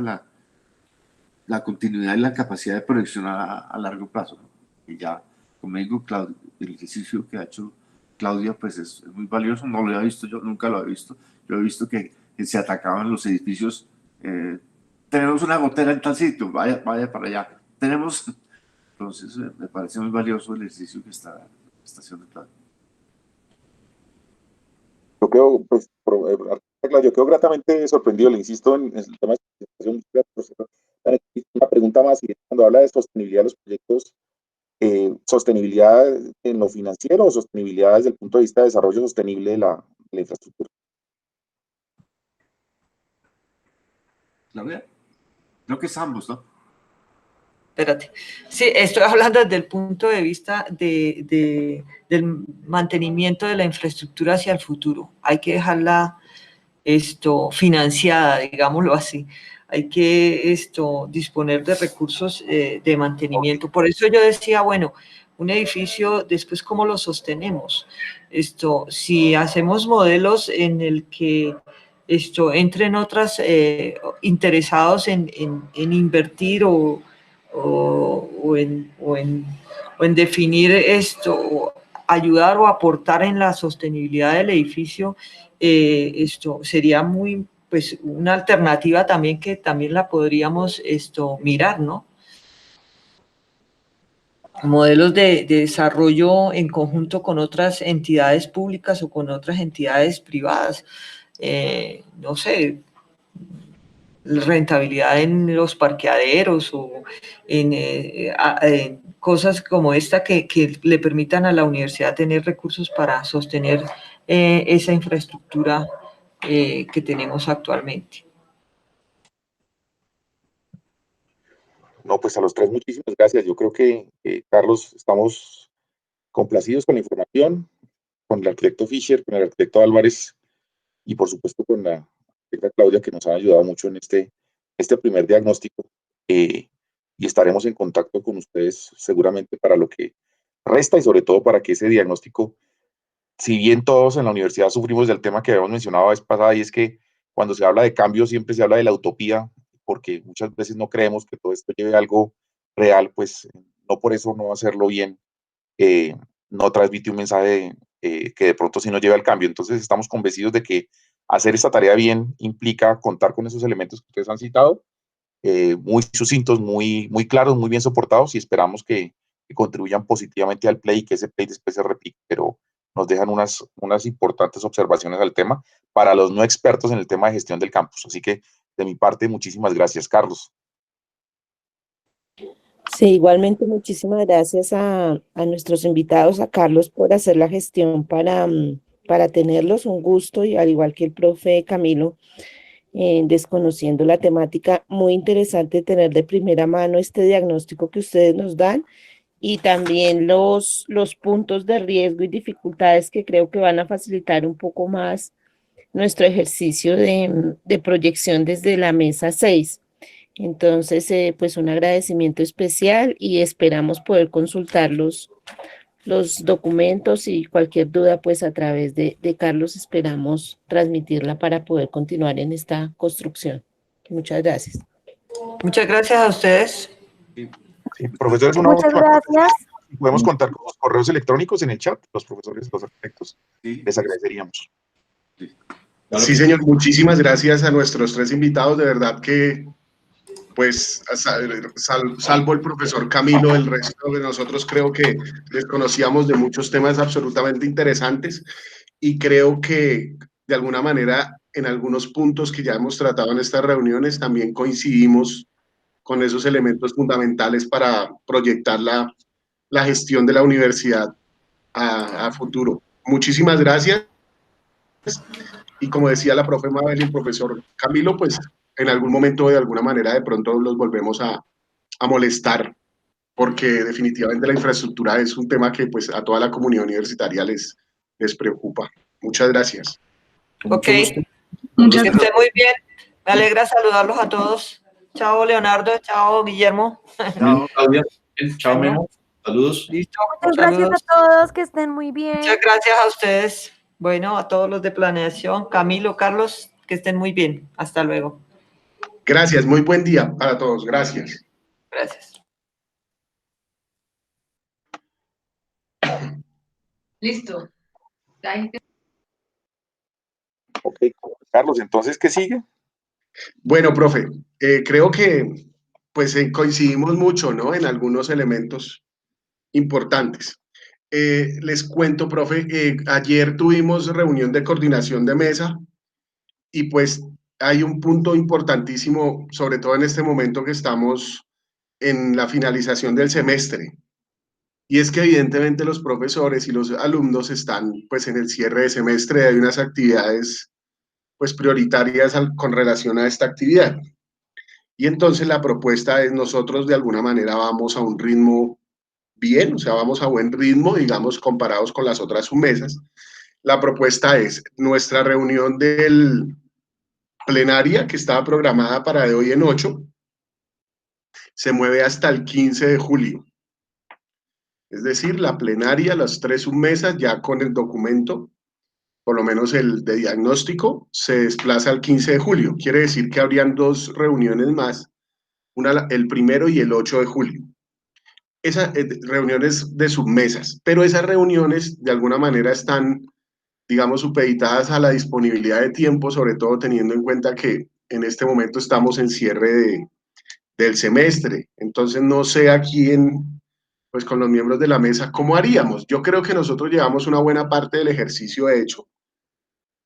la continuidad y la capacidad de proyección a largo plazo, ¿no? Y ya, como digo, Claudia, el ejercicio que ha hecho Claudia pues es muy valioso, no lo había visto yo, nunca lo había visto. Yo he visto que se atacaban los edificios, tenemos una gotera en tal sitio, vaya para allá. Entonces me parece muy valioso el ejercicio que está haciendo Claudia. Yo quedo, pues, yo quedo gratamente sorprendido, le insisto en el tema de presentación. Una pregunta más, y cuando habla de sostenibilidad de los proyectos, sostenibilidad en lo financiero o sostenibilidad desde el punto de vista de desarrollo sostenible de la infraestructura. Claudia, creo que es ambos, ¿no? Espérate. Sí, estoy hablando desde el punto de vista del mantenimiento de la infraestructura hacia el futuro. Hay que dejarla financiada, digámoslo así. Hay que disponer de recursos de mantenimiento. Por eso yo decía, bueno, un edificio, después, ¿cómo lo sostenemos? Si hacemos modelos en el que entren otras interesados en invertir o en definir o ayudar o aportar en la sostenibilidad del edificio, sería muy, pues, una alternativa también que también la podríamos mirar, ¿no? Modelos de desarrollo en conjunto con otras entidades públicas o con otras entidades privadas. No sé, rentabilidad en los parqueaderos o en cosas como esta que le permitan a la universidad tener recursos para sostener esa infraestructura que tenemos actualmente. No, pues a los tres muchísimas gracias. Yo creo que, Carlos, estamos complacidos con la información, con el arquitecto Fischer, con el arquitecto Álvarez y por supuesto con la arquitecta Claudia, que nos ha ayudado mucho en este primer diagnóstico. Y estaremos en contacto con ustedes seguramente para lo que resta y sobre todo para que ese diagnóstico, si bien todos en la universidad sufrimos del tema que habíamos mencionado la vez pasada, y es que cuando se habla de cambio siempre se habla de la utopía, porque muchas veces no creemos que todo esto lleve a algo real, pues no por eso no hacerlo bien, no transmite un mensaje que de pronto sí nos lleve al cambio. Entonces estamos convencidos de que hacer esta tarea bien implica contar con esos elementos que ustedes han citado, muy sucintos, muy claros, muy bien soportados, y esperamos que contribuyan positivamente al play y que ese play después se repita, pero nos dejan unas importantes observaciones al tema para los no expertos en el tema de gestión del campus. Así que de mi parte, muchísimas gracias, Carlos. Sí, igualmente muchísimas gracias a nuestros invitados, a Carlos por hacer la gestión para tenerlos, un gusto, y al igual que el profe Camilo, desconociendo la temática, muy interesante tener de primera mano este diagnóstico que ustedes nos dan y también los puntos de riesgo y dificultades que creo que van a facilitar un poco más nuestro ejercicio de proyección desde la mesa 6. Entonces, pues un agradecimiento especial y esperamos poder consultar los documentos y cualquier duda, pues a través de Carlos esperamos transmitirla para poder continuar en esta construcción. Muchas gracias. Muchas gracias a ustedes. Sí, profesores, muchas gracias. Podemos contar con los correos electrónicos en el chat, los profesores, los arquitectos. Sí. Les agradeceríamos. Sí, señor, muchísimas gracias a nuestros tres invitados, de verdad que, pues, salvo el profesor Camilo, el resto de nosotros creo que desconocíamos de muchos temas absolutamente interesantes y creo que, de alguna manera, en algunos puntos que ya hemos tratado en estas reuniones, también coincidimos con esos elementos fundamentales para proyectar la gestión de la universidad a futuro. Muchísimas gracias. Y como decía la profe Mabel y el profesor Camilo, pues en algún momento, de alguna manera, de pronto los volvemos a molestar, porque definitivamente la infraestructura es un tema que pues a toda la comunidad universitaria les preocupa. Muchas gracias. Ok, Muchas que gracias. esté muy bien. Me alegra saludarlos a todos. Chao, Leonardo. Chao, Guillermo. Chao. Claudia, chao, Memo. Saludos. Listo. Muchas gracias Saludos. a todos, que estén muy bien. Muchas gracias a ustedes. Bueno, a todos los de planeación, Camilo, Carlos, que estén muy bien. Hasta luego. Gracias, muy buen día para todos. Gracias. Gracias. Listo. Ok, Carlos, entonces, ¿qué sigue? Bueno, profe, creo que pues coincidimos mucho, ¿no? En algunos elementos importantes. Les cuento, profe, ayer tuvimos reunión de coordinación de mesa y pues hay un punto importantísimo, sobre todo en este momento que estamos en la finalización del semestre. Y es que evidentemente los profesores y los alumnos están pues en el cierre de semestre, hay unas actividades pues prioritarias con relación a esta actividad. Y entonces la propuesta es nosotros de alguna manera vamos a un ritmo bien, o sea, vamos a buen ritmo, digamos, comparados con las otras submesas. La propuesta es nuestra reunión del plenaria, que estaba programada para de hoy en 8, se mueve hasta el 15 de julio. Es decir, la plenaria, las 3 submesas, ya con el documento, por lo menos el de diagnóstico, se desplaza al 15 de julio. Quiere decir que habrían 2 reuniones más, una el 1 y el 8 de julio. Esas reuniones de submesas, pero esas reuniones de alguna manera están, digamos, supeditadas a la disponibilidad de tiempo, sobre todo teniendo en cuenta que en este momento estamos en cierre del semestre. Entonces no sé a quién, pues con los miembros de la mesa, ¿cómo haríamos? Yo creo que nosotros llevamos una buena parte del ejercicio hecho.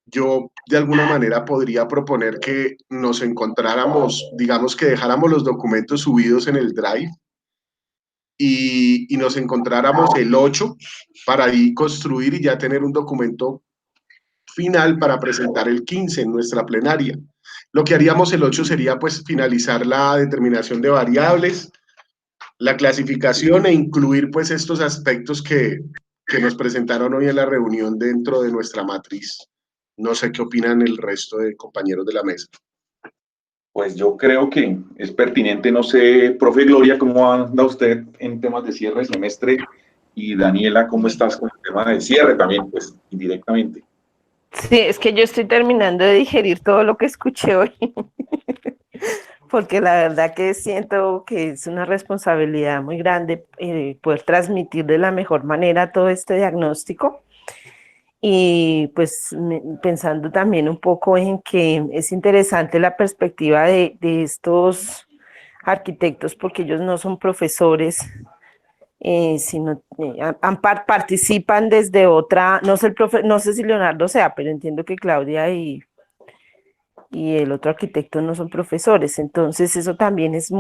Yo de alguna manera podría proponer que nos encontráramos, digamos que dejáramos los documentos subidos en el Drive y nos encontráramos el 8 para ahí construir y ya tener un documento final para presentar el 15 en nuestra plenaria. Lo que haríamos el 8 sería pues finalizar la determinación de variables, la clasificación e incluir pues estos aspectos que nos presentaron hoy en la reunión dentro de nuestra matriz. No sé qué opinan el resto de compañeros de la mesa. Pues yo creo que es pertinente, no sé, profe Gloria, ¿cómo anda usted en temas de cierre de semestre? Y Daniela, ¿cómo estás con el tema de cierre también, pues, indirectamente? Sí, es que yo estoy terminando de digerir todo lo que escuché hoy, porque la verdad que siento que es una responsabilidad muy grande poder transmitir de la mejor manera todo este diagnóstico. Y pues pensando también un poco en que es interesante la perspectiva de estos arquitectos, porque ellos no son profesores, sino participan desde otra, no sé, no sé si Leonardo sea, pero entiendo que Claudia y el otro arquitecto no son profesores, entonces eso también es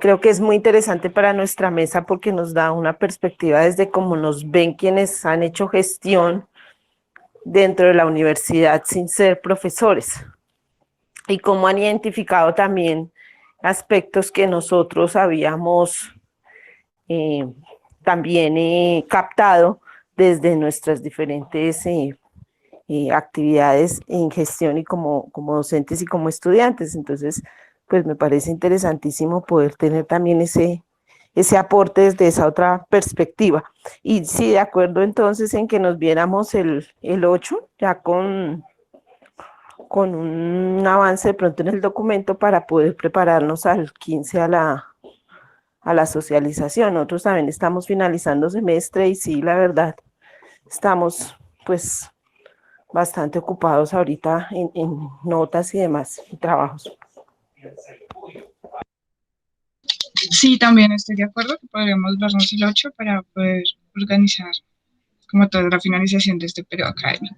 creo que es muy interesante para nuestra mesa porque nos da una perspectiva desde cómo nos ven quienes han hecho gestión dentro de la universidad sin ser profesores y cómo han identificado también aspectos que nosotros habíamos también captado desde nuestras diferentes actividades en gestión y como docentes y como estudiantes. Entonces, pues me parece interesantísimo poder tener también ese aporte desde esa otra perspectiva. Y sí, de acuerdo entonces en que nos viéramos el 8, ya con un avance de pronto en el documento para poder prepararnos al 15 a la socialización. Nosotros también estamos finalizando semestre y sí, la verdad, estamos pues bastante ocupados ahorita en notas y demás, y trabajos. Sí, también estoy de acuerdo que podríamos vernos el 8 para poder organizar como toda la finalización de este periodo académico.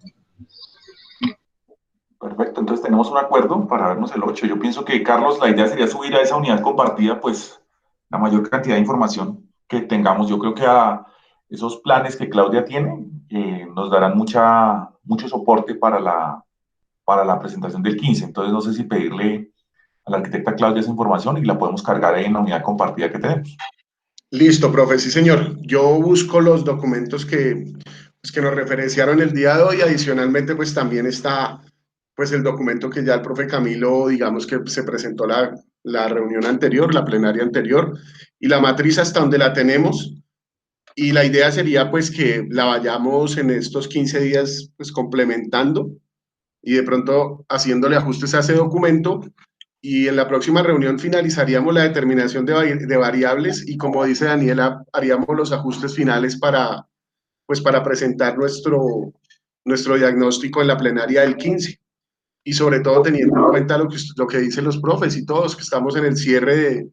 entonces tenemos un acuerdo para vernos el 8. Yo pienso que, Carlos, la idea sería subir a esa unidad compartida, pues, la mayor cantidad de información que tengamos. Yo creo que a esos planes que Claudia tiene nos darán mucho soporte para la presentación del 15. Entonces, no sé si pedirle a la arquitecta Claudia esa información y la podemos cargar ahí en la unidad compartida que tenemos. Listo, profe, sí, señor. Yo busco los documentos que nos referenciaron el día de hoy. Adicionalmente, pues también está pues el documento que ya el profe Camilo, digamos que se presentó la reunión anterior, la plenaria anterior, y la matriz hasta donde la tenemos. Y la idea sería pues que la vayamos en estos 15 días pues complementando y de pronto haciéndole ajustes a ese documento, y en la próxima reunión finalizaríamos la determinación de variables y, como dice Daniela, haríamos los ajustes finales para presentar nuestro diagnóstico en la plenaria del 15. Y sobre todo teniendo en cuenta lo que dicen los profes y todos, que estamos en el cierre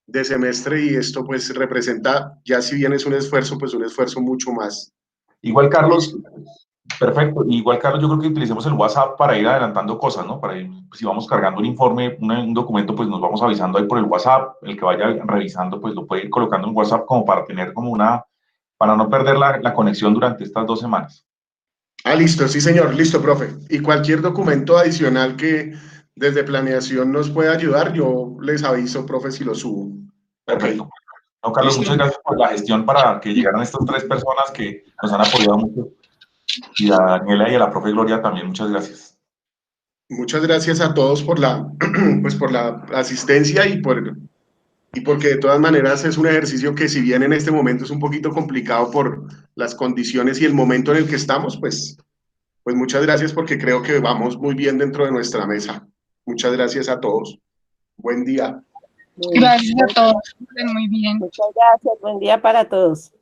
de semestre, y esto pues representa, ya si bien es un esfuerzo, pues un esfuerzo mucho más. Igual, Carlos, perfecto. Igual, Carlos, yo creo que utilicemos el WhatsApp para ir adelantando cosas, ¿no? Para ir, si vamos cargando un informe, un documento, pues nos vamos avisando ahí por el WhatsApp. El que vaya revisando, pues lo puede ir colocando en WhatsApp como para tener para no perder la conexión durante estas 2 semanas. Listo, sí, señor. Listo, profe. Y cualquier documento adicional que desde planeación nos pueda ayudar, yo les aviso, profe, si lo subo. Perfecto. Ok. No, Carlos, ¿Listo? muchas gracias por la gestión para que llegaran estas 3 personas que nos han apoyado mucho. Y a Daniela y a la profe Gloria también, muchas gracias. Muchas gracias a todos por pues por la asistencia y porque de todas maneras es un ejercicio que, si bien en este momento es un poquito complicado por las condiciones y el momento en el que estamos, pues muchas gracias, porque creo que vamos muy bien dentro de nuestra mesa. Muchas gracias a todos. Buen día. Gracias a todos. Estén muy bien. Muchas gracias. Buen día para todos.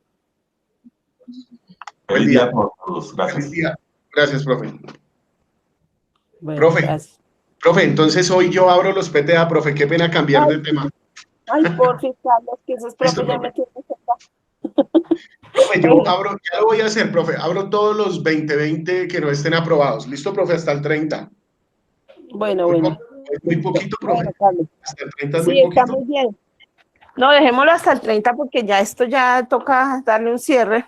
Feliz día a todos. Gracias. Feliz día. Gracias, profe. Bueno, Profe, gracias. profe, entonces hoy yo abro los PTA, profe. Qué pena cambiar de tema. Ay, por fin, Carlos, que esos profes Listo, ya me profe. tienen cerca. Profe, yo abro, ya lo voy a hacer, profe. Abro todos los 2020 que no estén aprobados. Listo, profe, hasta el 30. Bueno, Muy, bueno. muy poquito, profe. Bueno, Carlos. Hasta el 30 es Sí, muy está poquito. muy bien. No, dejémoslo hasta el 30 porque ya esto ya toca darle un cierre.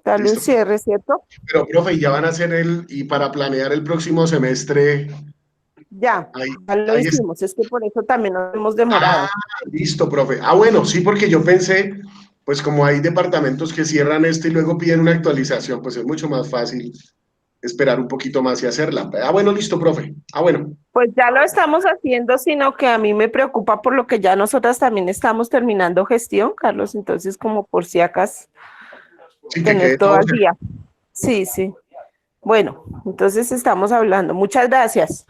Darle un Listo. cierre, ¿cierto? Pero, profe, ya van a hacer y para planear el próximo semestre. Ya, Ahí, ya lo ahí hicimos. Es que por eso también nos hemos demorado. Listo, profe. Bueno, sí, porque yo pensé, pues como hay departamentos que cierran esto y luego piden una actualización, pues es mucho más fácil esperar un poquito más y hacerla. Bueno, listo, profe. Bueno. Pues ya lo estamos haciendo, sino que a mí me preocupa por lo que ya nosotras también estamos terminando gestión, Carlos, entonces como por si acaso Sí, que tener quede todo todo al día. Sí, sí. Bueno, entonces estamos hablando. Muchas gracias.